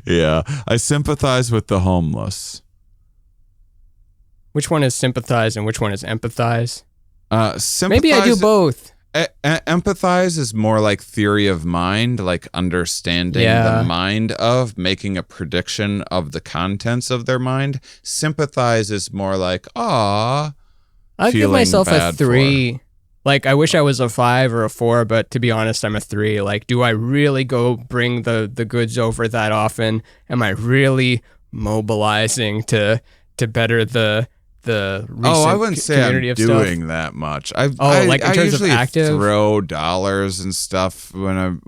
Yeah. I sympathize with the homeless. Which one is sympathize and which one is empathize? Sympathize, maybe I do both. Empathize is more like theory of mind, like understanding the mind of, making a prediction of the contents of their mind. Sympathize is more like, I'll give myself a 3. Like, I wish I was a 5 or a 4, but to be honest, I'm a 3. Like, do I really go bring the goods over that often? Am I really mobilizing to better the recent I wouldn't say I'm doing stuff? that much. Like in terms of active? Throw dollars and stuff when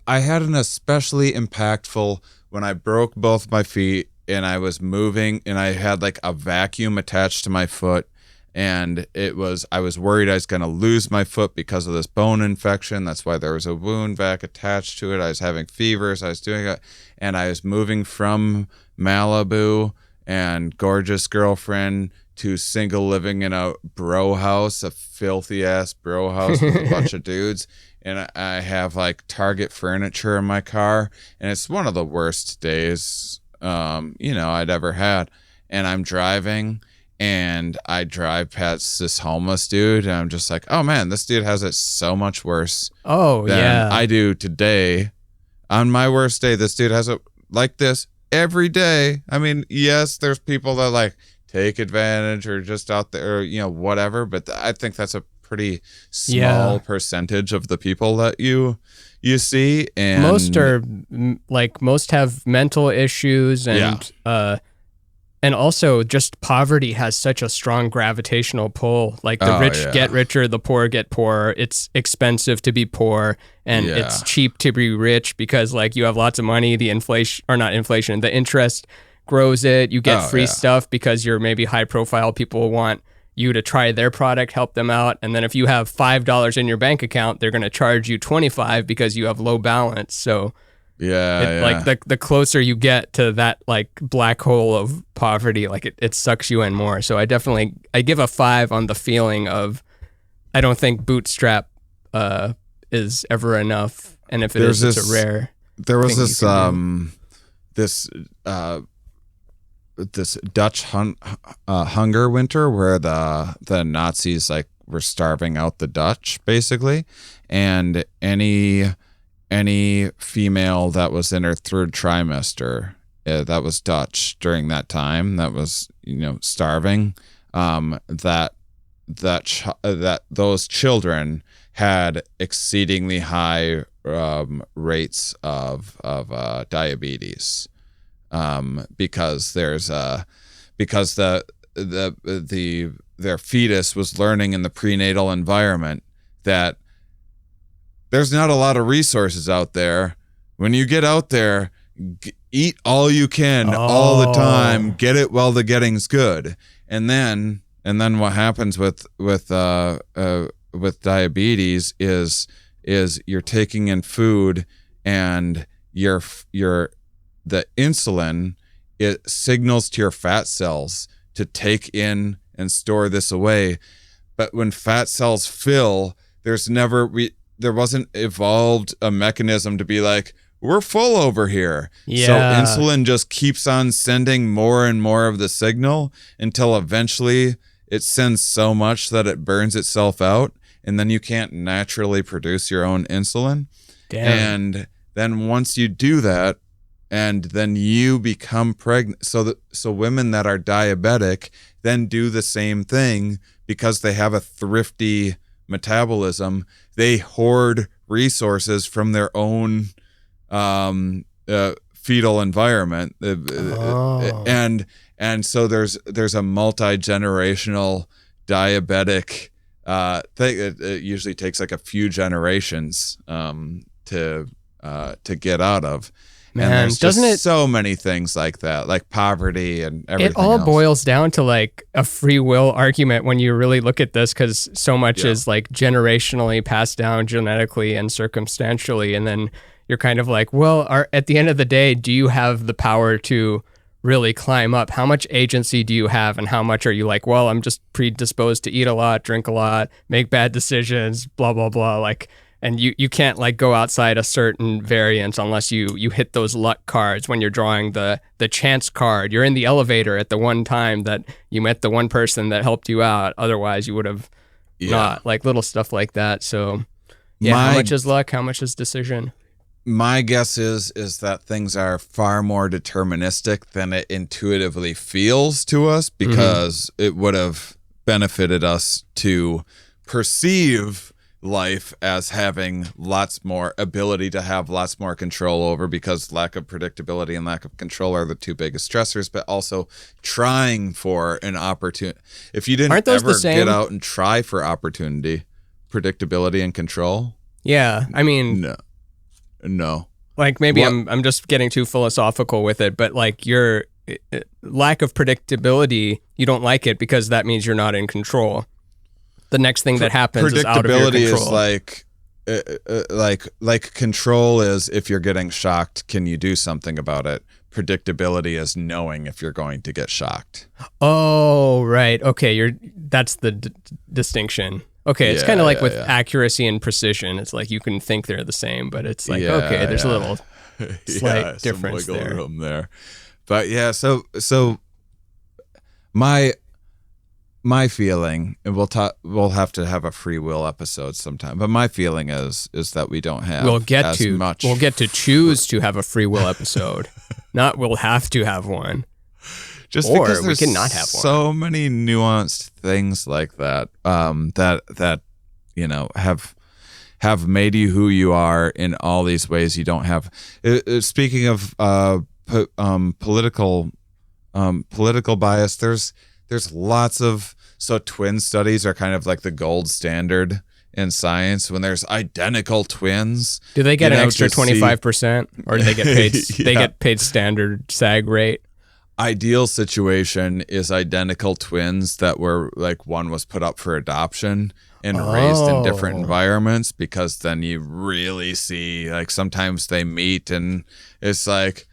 I had an especially impactful when I broke both my feet I was moving, and I had like a vacuum attached to my foot, and I was worried I was going to lose my foot because of this bone infection. That's why there was a wound vac attached to it. I was having fevers. I was doing it, and I was moving from Malibu and gorgeous girlfriend to single living in a bro house, a filthy ass bro house with a bunch of dudes. And I have like Target furniture in my car, and it's one of the worst days, I'd ever had. And I'm driving, and I drive past this homeless dude, and I'm just like, oh man, this dude has it so much worse than I do today. On my worst day, this dude has it like this every day. I mean, yes, there's people that like take advantage or just out there, whatever, but I think that's a pretty small percentage of the people that you see, and most have mental issues, and also just poverty has such a strong gravitational pull. Like the rich get richer, the poor get poorer. It's expensive to be poor, and it's cheap to be rich because like you have lots of money. The interest grows it. You get free stuff because you're maybe high profile. People want you to try their product, help them out. And then if you have $5 in your bank account, they're going to charge you $25 because you have low balance. So like the closer you get to that like black hole of poverty, like it sucks you in more. So I give a 5 on the feeling of, I don't think bootstrap is ever enough. And if it's a rare. There was this Dutch hunger winter where the Nazis like were starving out the Dutch basically, and any female that was in her 3rd trimester that was Dutch during that time that was starving, that those children had exceedingly high rates of diabetes. Because their fetus was learning in the prenatal environment that there's not a lot of resources out there. When you get out there, eat all you can all the time. Get it while the getting's good, and then what happens with diabetes is you're taking in food, and the insulin, it signals to your fat cells to take in and store this away. But when fat cells fill, there wasn't evolved a mechanism to be like, we're full over here. Yeah. So insulin just keeps on sending more and more of the signal until eventually it sends so much that it burns itself out, and then you can't naturally produce your own insulin. Damn. And then once you do that, and then you become pregnant. So women that are diabetic then do the same thing because they have a thrifty metabolism. They hoard resources from their own fetal environment, and so there's a multi-generational diabetic thing. It usually takes like a few generations to get out of. Man, and there's doesn't it so many things like that, like poverty and everything. It all else. Boils down to like a free will argument when you really look at this, because so much is like generationally passed down genetically and circumstantially, and then you're kind of like, well, at the end of the day, do you have the power to really climb up? How much agency do you have, and how much are you like, well, I'm just predisposed to eat a lot, drink a lot, make bad decisions, blah blah blah, like. And you can't like go outside a certain variance unless you hit those luck cards when you're drawing the chance card. You're in the elevator at the one time that you met the one person that helped you out. Otherwise, you would have not, like little stuff like that. So, how much is luck? How much is decision? My guess is that things are far more deterministic than it intuitively feels to us, because it would have benefited us to perceive life as having lots more ability to have lots more control over, because lack of predictability and lack of control are the two biggest stressors, but also trying for an opportunity. If you didn't ever get out and try for opportunity, predictability and control. Yeah. I mean, no. Like maybe I'm just getting too philosophical with it, but like lack of predictability, you don't like it because that means you're not in control. The next thing that happens is out of your control. Predictability is like control is if you're getting shocked, can you do something about it? Predictability is knowing if you're going to get shocked. Oh, right. Okay, that's the distinction. Okay, it's kind of like with accuracy and precision. It's like you can think they're the same, but it's like, okay, there's a little slight difference some wiggle there. room there. But yeah, so my feeling, and we'll have to have a free will episode sometime, but my feeling is that we don't have we'll get to choose to have a free will episode. Not we'll have to have one. Just or because we there's cannot have one. So many nuanced things like that, that have made you who you are in all these ways you don't have. Speaking of political bias, there's lots of, so twin studies are kind of like the gold standard in science. When there's identical twins, do they get an extra 25%, or do they get paid? They get paid standard SAG rate. Ideal situation is identical twins that were like, one was put up for adoption and raised in different environments, because then you really see, like, sometimes they meet and it's like,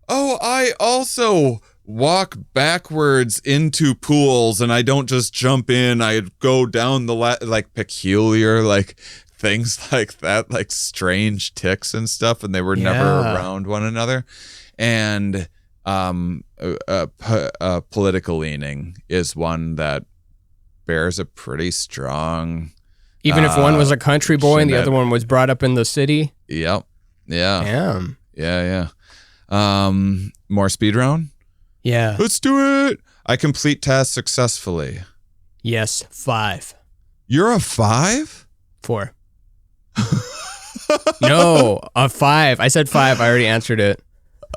oh, I also walk backwards into pools and I don't just jump in, I go down the like peculiar, like things like that, like strange tics and stuff, and they were never around one another. And political leaning is one that bears a pretty strong, even if one was a country boy and the other one was brought up in the city. Yep. Yeah. Damn. Yeah. More speed round? Yeah. Let's do it. I complete tasks successfully. Yes, 5. You're a 5? 4. No, a 5. I said 5. I already answered it.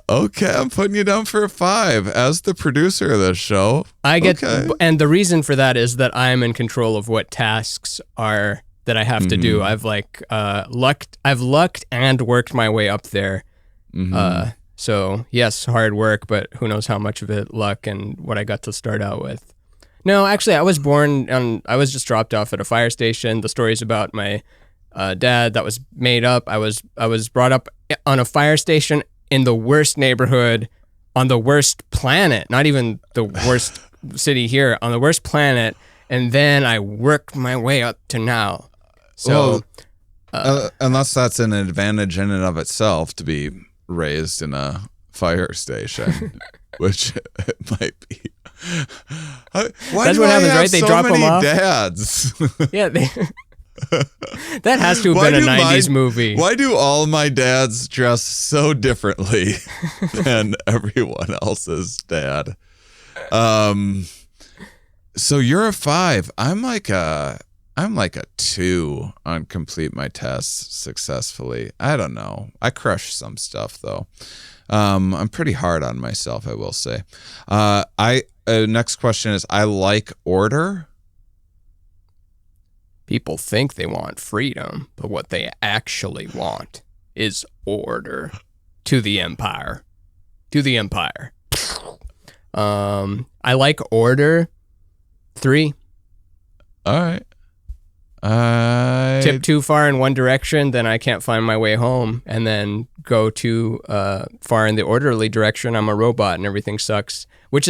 Okay, I'm putting you down for a 5 as the producer of this show. And the reason for that is that I'm in control of what tasks are that I have to do. I've lucked and worked my way up there. So yes, hard work, but who knows how much of it luck and what I got to start out with. No, actually, I was just dropped off at a fire station. The story's about my dad. That was made up. I was brought up on a fire station in the worst neighborhood on the worst planet, not even the worst city here, on the worst planet. And then I worked my way up to now. So, unless that's an advantage in and of itself to be raised in a fire station, which it might be. That's what happens, right? They drop them off. Dads. Yeah, that has to have been a 90s movie. Why do all my dads dress so differently than everyone else's dad? So you're a 5. I'm like a 2 on complete my tests successfully. I don't know. I crush some stuff though. I'm pretty hard on myself, I will say. Next question is, I like order. People think they want freedom, but what they actually want is order. To the empire. I like order. 3. All right. Tip too far in one direction, then I can't find my way home, and then go too far in the orderly direction, I'm a robot and everything sucks. Which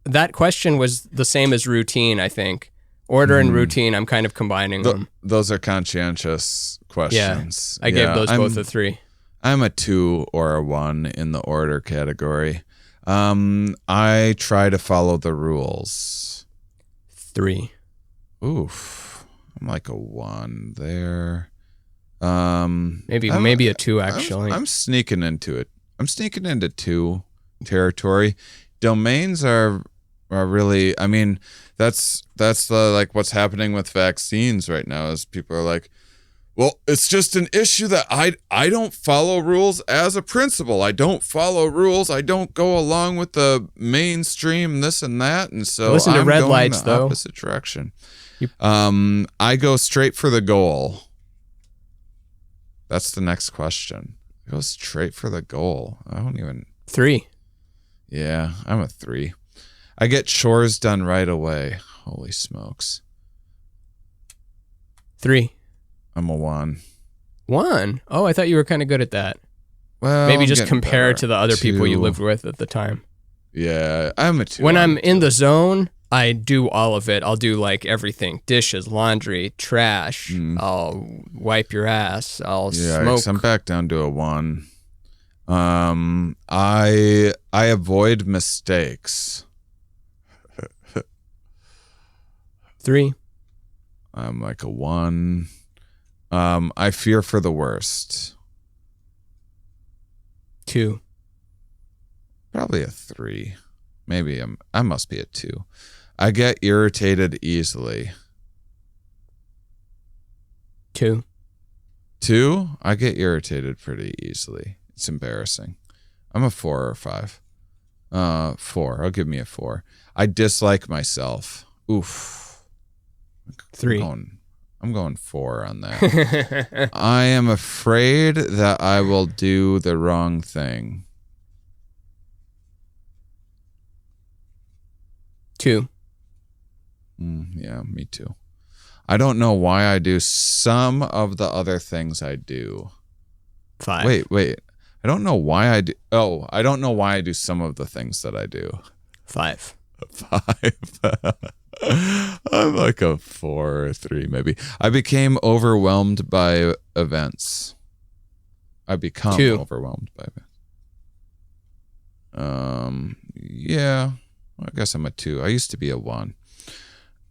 that question was the same as routine, I think. Order and routine, I'm kind of combining them. Those are conscientious questions. Yeah, I gave those both a 3. I'm a 2 or a 1 in the order category. I try to follow the rules. 3. Oof. I'm like a 1 there. Maybe a 2 actually. I'm sneaking into it. I'm sneaking into 2 territory. Domains are really, I mean, that's like what's happening with vaccines right now is people are like, well, it's just an issue that I don't follow rules as a principle. I don't follow rules. I don't go along with the mainstream this and that, and so listen to I'm red going lights the though. Opposite direction. I go straight for the goal. That's the next question. I go straight for the goal. I don't even. 3. Yeah, I'm a 3. I get chores done right away. Holy smokes. 3. I'm a 1. 1? Oh, I thought you were kind of good at that. Well, Maybe I'm just getting compare better. it to the other people you 2. lived with at the time. Yeah, I'm a 2. When I'm in the zone, I do all of it. I'll do like everything. Dishes, laundry, trash. I'll wipe your ass. I'll smoke. I'm back down to a 1. I avoid mistakes. 3. I'm like a 1. I fear for the worst. 2. Probably a 3. Maybe I must be a 2. I get irritated easily. 2. 2? I get irritated pretty easily. It's embarrassing. I'm a 4 or 5. 4. I'll give me a 4. I dislike myself. Oof. 3. I'm going 4 on that. I am afraid that I will do the wrong thing. 2. Yeah, me too. I don't know why I do some of the other things I do. 5. Wait. I don't know why I do. Oh, I don't know why I do some of the things that I do. 5. 5. I'm like a 4 or 3 maybe. I became overwhelmed by events. I become 2. overwhelmed by events. Yeah. I guess I'm a 2. I used to be a 1.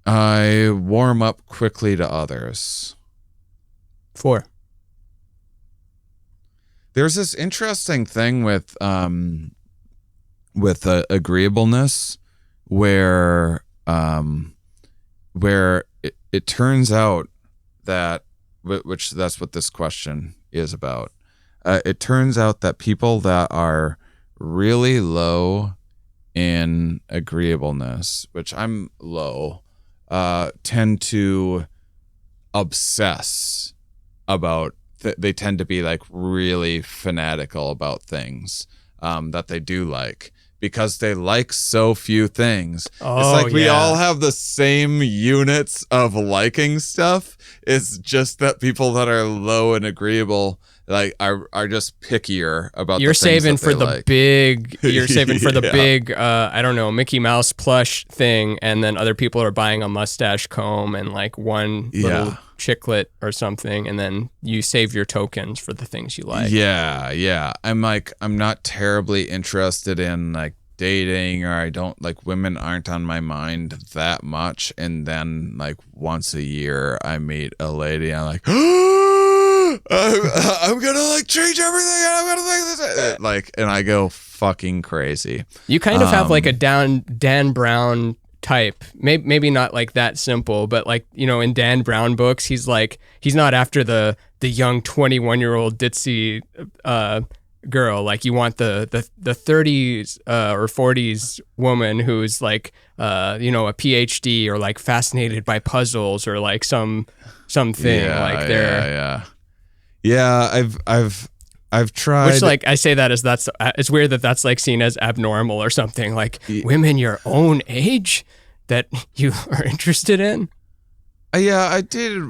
I warm up quickly to others. 4. There's this interesting thing with agreeableness where it turns out that, which that's what this question is about. It turns out that people that are really low in agreeableness, which I'm low, tend to obsess about. They tend to be like really fanatical about things that they do like, because they like so few things. Oh, it's like we all have the same units of liking stuff. It's just that people that are low and agreeable like are just pickier about You're the things saving that for they the like. big you're saving for the Yeah. big I don't know, Mickey Mouse plush thing, and then other people are buying a mustache comb and like one little chiclet or something, and then you save your tokens for the things you like. Yeah. I'm not terribly interested in like dating, or I don't like, women aren't on my mind that much. And then like once a year I meet a lady, I'm like, I'm gonna like change everything. I'm gonna think this like, and I go fucking crazy. You kind of have like a Dan Brown type, maybe not like that simple, but like, you know, in Dan Brown books, he's not after the young 21-year-old ditzy girl. Like, you want the 30s or 40s woman who's like you know, a PhD, or like fascinated by puzzles, or like something like they're I've tried, which, like, I say that as that's it's weird that that's like seen as abnormal or something, like women your own age that you are interested in. Yeah, I did.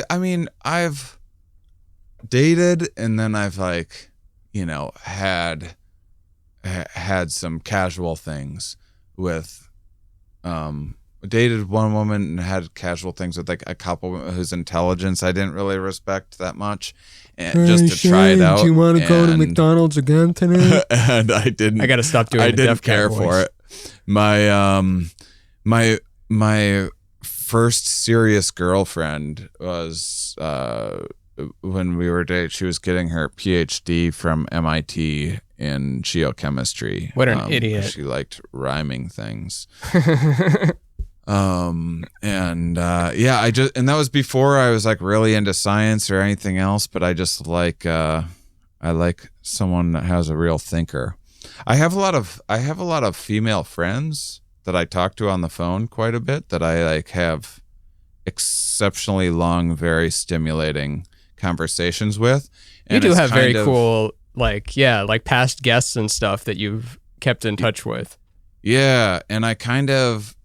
I mean, I've dated, and then I've like, you know, had some casual things with, dated one woman and had casual things with like a couple whose intelligence I didn't really respect that much, and just to try it out. Do you want to go to McDonald's again tonight? And I didn't. I got to stop doing. I the didn't deaf care cat for voice. it. My first serious girlfriend was when we were dating. She was getting her PhD from MIT in geochemistry. What an idiot! She liked rhyming things. And that was before I was like really into science or anything else, but I just like I like someone that has a real thinker. I have a lot of female friends that I talk to on the phone quite a bit, that I like have exceptionally long, very stimulating conversations with. And you do have very cool, like, like past guests and stuff that you've kept in touch with. Yeah, and I'm kind of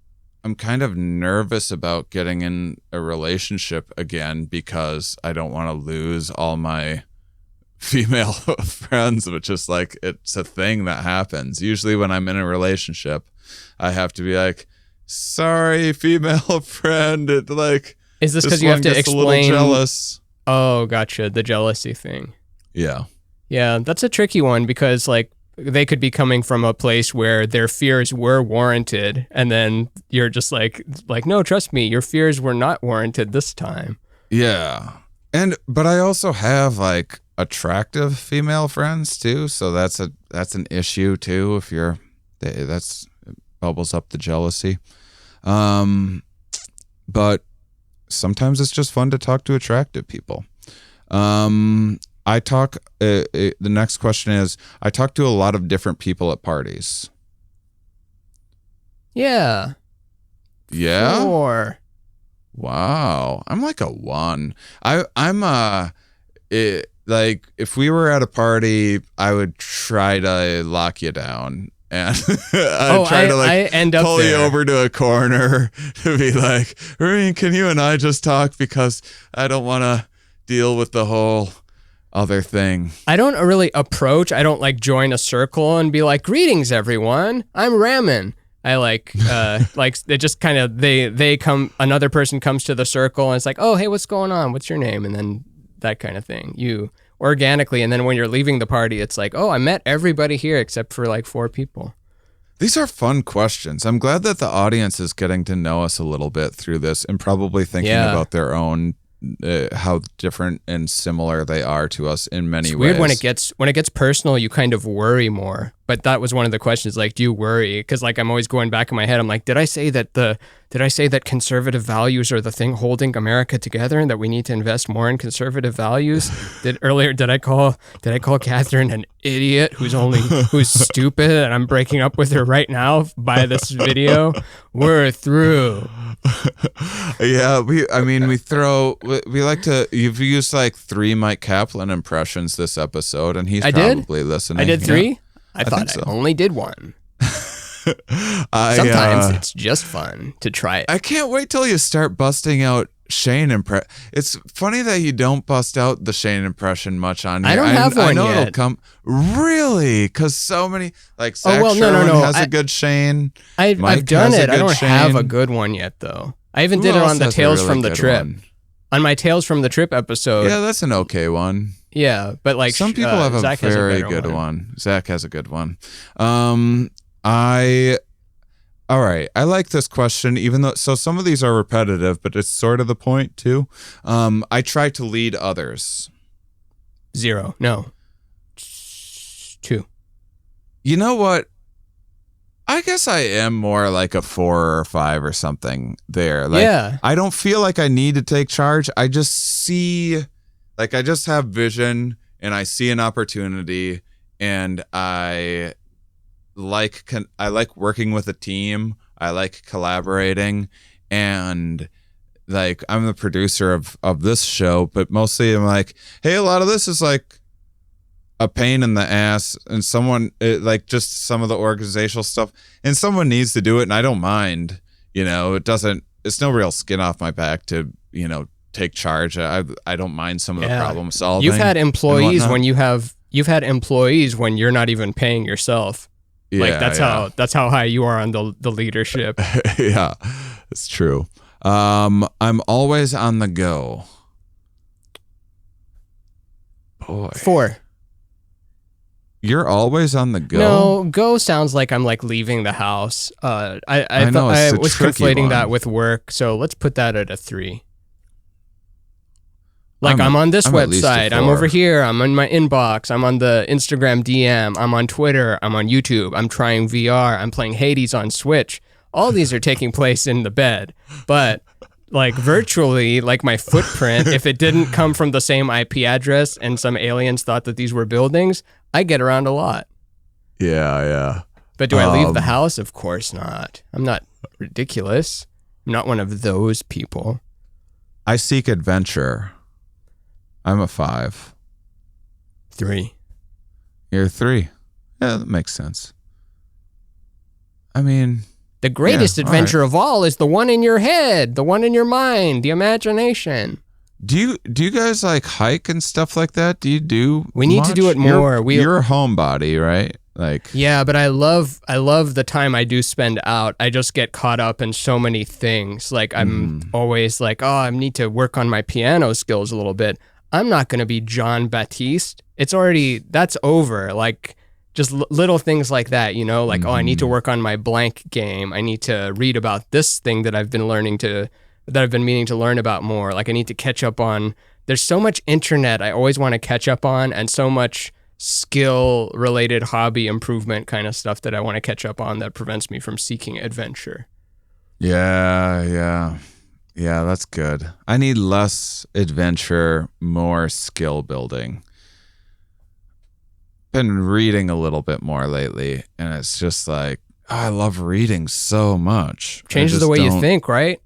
nervous about getting in a relationship again because I don't want to lose all my female friends, which is like, it's a thing that happens. Usually when I'm in a relationship, I have to be like, sorry, female friend. It like, is this because you have to explain? A little jealous. Oh, gotcha. The jealousy thing. Yeah. Yeah, that's a tricky one because like they could be coming from a place where their fears were warranted, and then you're just like no, trust me, your fears were not warranted this time. Yeah. But I also have like attractive female friends too, so that's an issue too if it bubbles up the jealousy. But sometimes it's just fun to talk to attractive people. The next question is, I talk to a lot of different people at parties. Yeah. Yeah? 4. Wow. I'm like a 1. Like if we were at a party, I would try to lock you down. And I end up pull you over to a corner to be like, Ramin, can you and I just talk, because I don't want to deal with the whole other thing. I don't really approach. I don't like join a circle and be like, greetings everyone, I'm Ramin. I like they just kind of they come, another person comes to the circle and it's like, oh hey, what's going on? What's your name? And then that kind of thing. You organically, and then when you're leaving the party, it's like, oh, I met everybody here except for like 4 people. These are fun questions. I'm glad that the audience is getting to know us a little bit through this and probably thinking about their own how different and similar they are to us in many ways. Weird when it gets personal, you kind of worry more. But that was one of the questions, like, do you worry? Because like I'm always going back in my head, I'm like, did I say that conservative values are the thing holding America together, and that we need to invest more in conservative values? Did I call Catherine an idiot who's stupid, and I'm breaking up with her right now by this video? We're through. Yeah, you've used like 3 Mike Kaplan impressions this episode, and he's probably listening. I did 3? Yeah. I thought so. I only did 1. Sometimes it's just fun to try it. I can't wait till you start busting out Shane impression. It's funny that you don't bust out the Shane impression much on here. I don't have one I know yet. It'll come. Really? Because so many, like Zach no. has a good Shane. I've done it. I don't Shane. have a good one yet, though. I even did it on the Tales from the Trip. On my Tales from the Trip episode. Yeah, that's an okay one. Yeah, but like some people have a Zach very good one. Zach has a good one. All right. I like this question, even though some of these are repetitive, but it's sort of the point too. I try to lead others. 0. No. 2. You know what? I guess I am more like a 4 or 5 or something there. Like, yeah. I don't feel like I need to take charge. I just see, like, I just have vision and I see an opportunity, and I like working with a team. I like collaborating, and like I'm the producer of this show, but mostly I'm like, hey, a lot of this is like a pain in the ass, and like just some of the organizational stuff, and someone needs to do it, and I don't mind. It's no real skin off my back to take charge. I don't mind some of the problem solving. You've had employees you've had employees when you're not even paying yourself. Like that's how high you are on the leadership. Yeah, it's true. I'm always on the go. Boy. 4. You're always on the go? No, go sounds like I'm like leaving the house. I was conflating that with work, so let's put that at a 3. Like I'm on this website, I'm over here, I'm in my inbox, I'm on the Instagram DM, I'm on Twitter, I'm on YouTube, I'm trying VR, I'm playing Hades on Switch. All these are taking place in the bed. But like virtually, like my footprint, if it didn't come from the same IP address and some aliens thought that these were buildings, I get around a lot. Yeah. But do I leave the house? Of course not. I'm not ridiculous. I'm not one of those people. I seek adventure. I'm a 5. 3. You're 3. Yeah, that makes sense. I mean, the greatest adventure of all is the one in your head, the one in your mind, the imagination. Do you guys like hike and stuff like that? Do you do? We need to do it more. You're a homebody, right? Like, yeah, but I love the time I do spend out. I just get caught up in so many things. Like I'm always like, oh, I need to work on my piano skills a little bit. I'm not going to be John Baptiste. That's over. Like just little things like that, you know, like, oh, I need to work on my blank game. I need to read about this thing that I've been meaning to learn about more. Like I need to catch up on, there's so much internet I always want to catch up on, and so much skill related hobby improvement kind of stuff that I want to catch up on that prevents me from seeking adventure. Yeah, that's good. I need less adventure, more skill building. Been reading a little bit more lately, and it's just like, I love reading so much. Changes the way you think, right?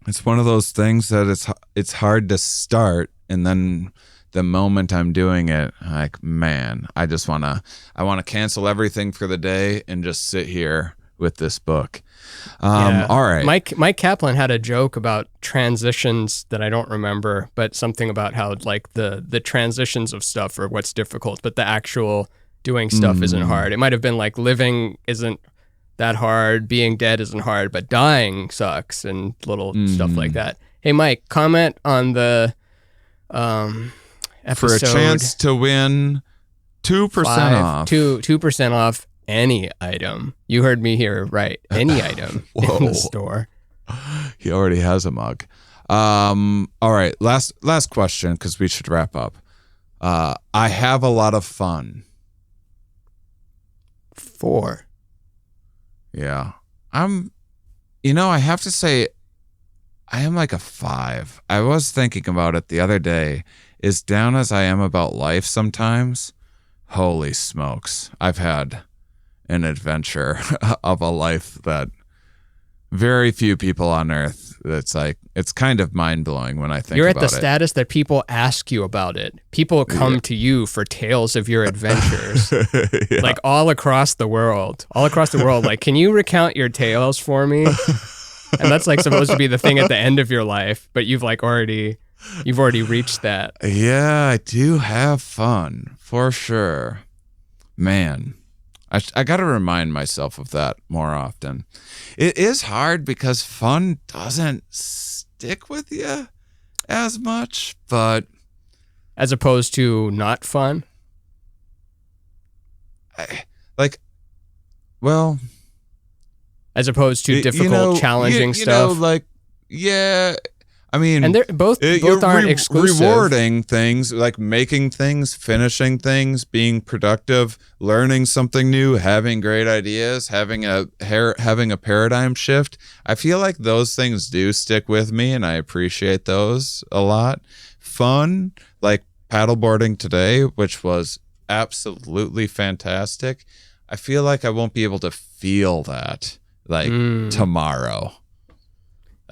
It's one of those things that it's hard to start, and then the moment I'm doing it, like, man, I want to cancel everything for the day and just sit here with this book. All right. Mike Kaplan had a joke about transitions that I don't remember, but something about how like the transitions of stuff are what's difficult, but the actual doing stuff isn't hard. It might have been like living isn't that hard, being dead isn't hard, but dying sucks, and little stuff like that. Hey, Mike, comment on the episode. For a chance to win 2% off. 2% off any item. You heard me here, right? Any item in the store. He already has a mug. All right, last question, because we should wrap up. I have a lot of fun. 4. Yeah. I have to say, I am like a 5. I was thinking about it the other day. As down as I am about life sometimes, holy smokes, I've had an adventure of a life that very few people on earth, it's kind of mind-blowing when I think about it. You're at the status that people ask you about it. People come to you for tales of your adventures. Yeah. Like all across the world. Like, can you recount your tales for me? And that's like supposed to be the thing at the end of your life, but you've already reached that. Yeah, I do have fun, for sure. Man, I got to remind myself of that more often. It is hard because fun doesn't stick with you as much, but... As opposed to not fun? As opposed to difficult, challenging stuff? Yeah... I mean, and both aren't exclusive. Rewarding things, like making things, finishing things, being productive, learning something new, having great ideas, having a paradigm shift. I feel like those things do stick with me, and I appreciate those a lot. Fun, like paddleboarding today, which was absolutely fantastic. I feel like I won't be able to feel that tomorrow.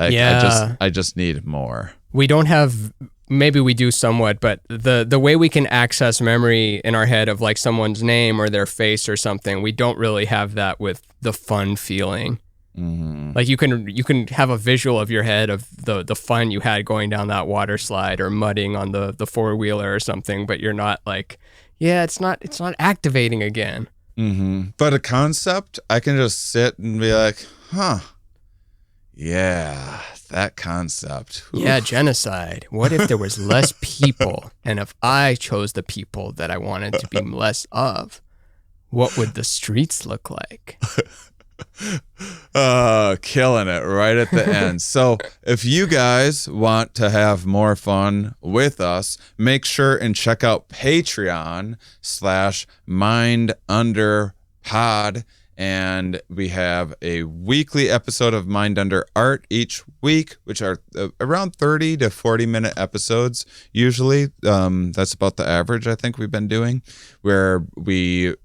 I just need more. We don't have, maybe we do somewhat, but the way we can access memory in our head of like someone's name or their face or something, we don't really have that with the fun feeling. Mm-hmm. Like you can have a visual of your head of the fun you had going down that water slide or mudding on the 4-wheeler or something, but you're not like, yeah, it's not activating again. Mm-hmm. But a concept, I can just sit and be like, huh. Yeah, that concept. Oof. Yeah, genocide. What if there was less people, and if I chose the people that I wanted to be less of, what would the streets look like? Killing it right at the end. So if you guys want to have more fun with us, make sure and check out Patreon.com/MindUnderPod. And we have a weekly episode of Mind Under Art each week, which are around 30 to 40-minute episodes usually. That's about the average I think we've been doing, where we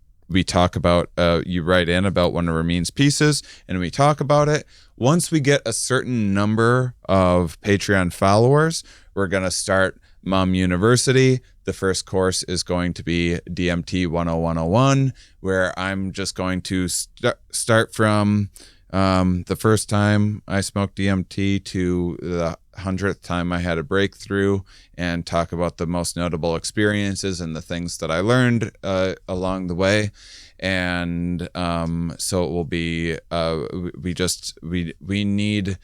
talk about, you write in about one of Ramin's pieces, and we talk about it. Once we get a certain number of Patreon followers, we're going to start Mom University. The first course is going to be DMT 10101, where I'm just going to start from the first time I smoked DMT to the 100th time I had a breakthrough, and talk about the most notable experiences and the things that I learned along the way. And so it will be we need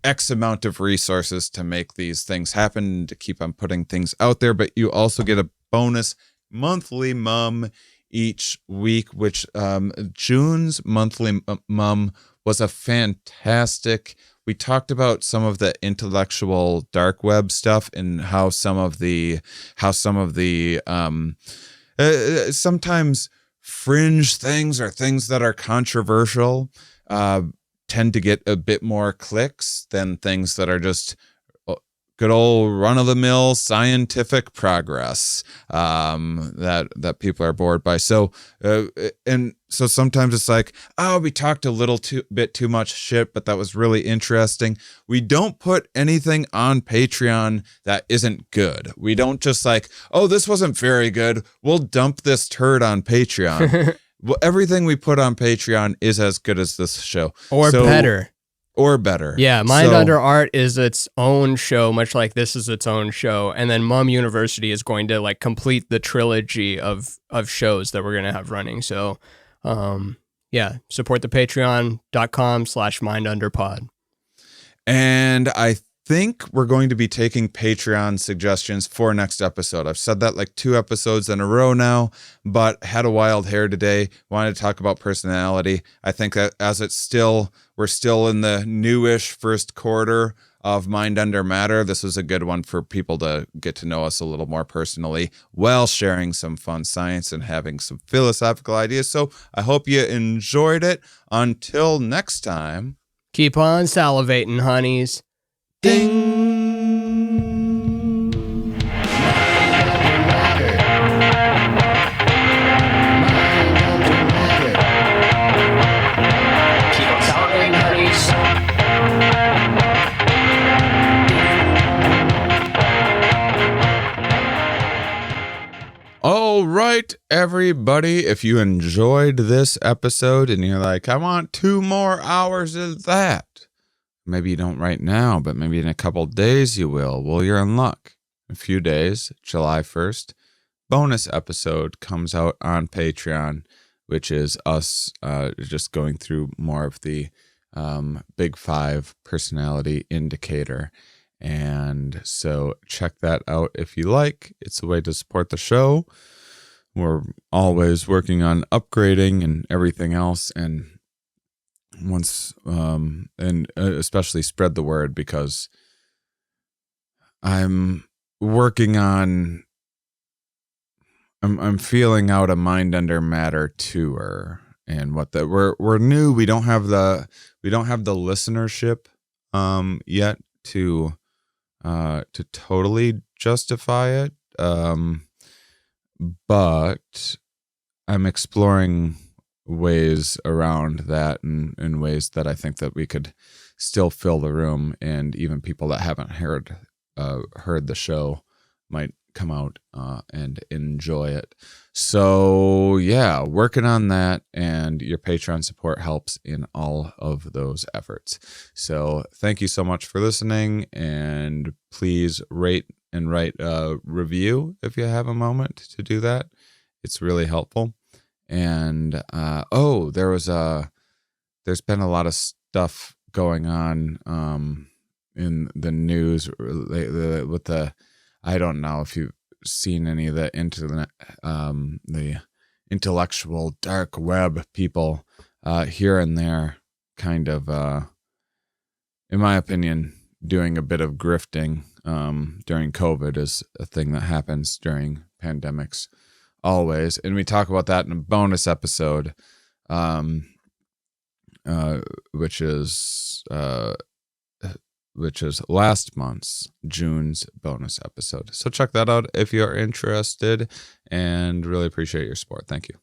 X amount of resources to make these things happen, to keep on putting things out there. But you also get a bonus monthly mum each week, which June's monthly mum was a fantastic. We talked about some of the intellectual dark web stuff and how some of the sometimes fringe things or things that are controversial tend to get a bit more clicks than things that are just good old run-of-the-mill scientific progress that people are bored by. So and so sometimes it's like, oh, we talked a bit too much shit, but that was really interesting. We don't put anything on Patreon that isn't good. We don't just like, oh, this wasn't very good, we'll dump this turd on Patreon. Well, everything we put on Patreon is as good as this show. Or better. Or better. Yeah, Mind Under Art is its own show, much like this is its own show. And then Mum University is going to like complete the trilogy of shows that we're going to have running. So, yeah, support the patreon.com/mindunderpod. And I think we're going to be taking Patreon suggestions for next episode. I've said that like 2 episodes in a row now, but had a wild hair today. Wanted to talk about personality. I think that as we're still in the newish first quarter of Mind Under Matter, this was a good one for people to get to know us a little more personally while sharing some fun science and having some philosophical ideas. So I hope you enjoyed it. Until next time, keep on salivating, honeys. Ding! All right, everybody, if you enjoyed this episode and you're like, I want 2 more hours of that. Maybe you don't right now, but maybe in a couple days you will. Well, you're in luck. In a few days, July 1st, bonus episode comes out on Patreon, which is us just going through more of the Big 5 personality indicator. And so check that out if you like. It's a way to support the show. We're always working on upgrading and everything else. And especially spread the word, because I'm working on, I'm feeling out a Mind Under Matter tour, and we're new. We don't have the listenership yet to totally justify it. But I'm exploring ways around that, and in ways that I think that we could still fill the room, and even people that haven't heard the show might come out and enjoy it. So yeah, working on that, and your Patreon support helps in all of those efforts. So thank you so much for listening, and please rate and write a review if you have a moment to do that. It's really helpful. And there's been a lot of stuff going on in the news with the, I don't know if you've seen any of the internet, the intellectual dark web people here and there, kind of, in my opinion, doing a bit of grifting during COVID is a thing that happens during pandemics. Always. And we talk about that in a bonus episode, which is last month's June's bonus episode. So check that out if you're interested, and really appreciate your support. Thank you.